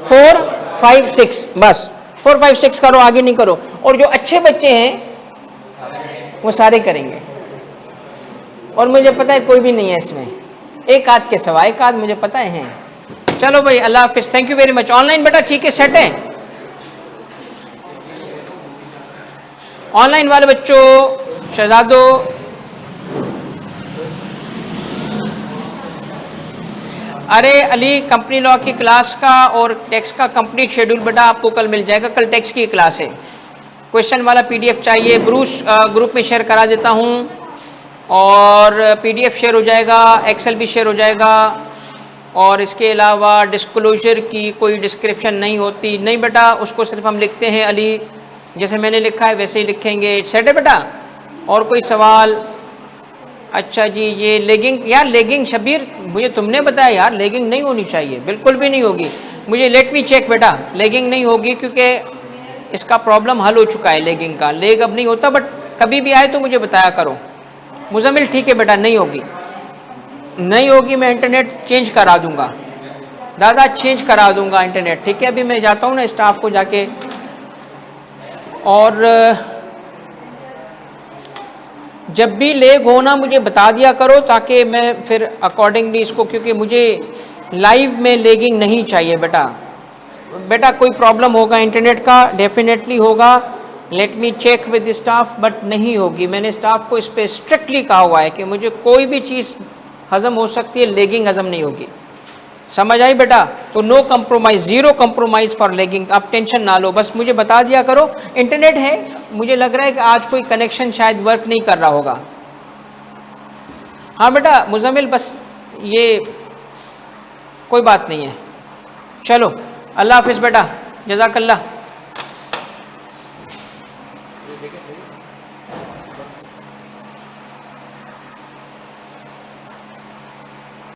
4, 5, 6, बस 4, 5, 6 करो, आगे नहीं करो। और जो अच्छे बच्चे हैं वो सारे करेंगे, और मुझे पता है कोई भी नहीं है इसमें, एक आध के सवा, एक आध मुझे पता है। चलो भाई, अल्लाह हाफिज, thank you very much. Online बेटा ठीक है, सेट है? ऑनलाइन वाले बच्चों, शहजादो, अरे अली, कंपनी लॉ की क्लास का और टैक्स का कंप्लीट शेड्यूल बेटा आपको कल मिल जाएगा। कल टैक्स की क्लास है, क्वेश्चन वाला PDF चाहिए, ब्रूस ग्रुप में शेयर करा देता हूँ, और PDF शेयर हो जाएगा, एक्सेल भी शेयर हो जाएगा। और इसके अलावा डिस्क्लोजर की कोई डिस्क्रिप्शन नहीं होती, नहीं बेटा, उसको सिर्फ हम लिखते हैं अली, जैसे मैंने लिखा है वैसे ही लिखेंगे। सेट है बेटा? और कोई सवाल? अच्छा जी, ये लेगिंग, यार लेगिंग शबीर मुझे तुमने बताया यार, लेगिंग नहीं होनी चाहिए, बिल्कुल भी नहीं होगी। मुझे लेट मी चेक बेटा, लेगिंग नहीं होगी, क्योंकि इसका प्रॉब्लम हल हो चुका है लेगिंग का, लेग अब नहीं होता, बट कभी भी आए तो मुझे बताया करो। मुजम्मिल ठीक है बेटा, नहीं होगी, नहीं होगी, मैं इंटरनेट चेंज करा दूंगा दादा, चेंज करा दूंगा इंटरनेट। ठीक है, अभी मैं जाता हूँ ना स्टाफ को जाके, और जब भी लेग होना मुझे बता दिया करो, ताकि मैं फिर अकॉर्डिंगली इसको, क्योंकि मुझे लाइव में लेगिंग नहीं चाहिए बेटा। बेटा कोई प्रॉब्लम होगा इंटरनेट का, डेफिनेटली होगा, let me check with staff, but नहीं होगी। मैंने स्टाफ को इस पर स्ट्रिक्टली कहा हुआ है कि मुझे कोई भी चीज़ हजम हो सकती है, लेगिंग हजम नहीं होगी। समझ आई बेटा? तो no compromise, zero compromise for lagging. आप टेंशन ना लो, बस मुझे बता दिया करो। इंटरनेट है, मुझे लग रहा है कि आज कोई कनेक्शन शायद वर्क नहीं कर रहा होगा। हाँ बेटा मुजम्मिल, बस ये कोई बात नहीं है। चलो अल्लाह हाफिज़ बेटा, जज़ाकल्लाह।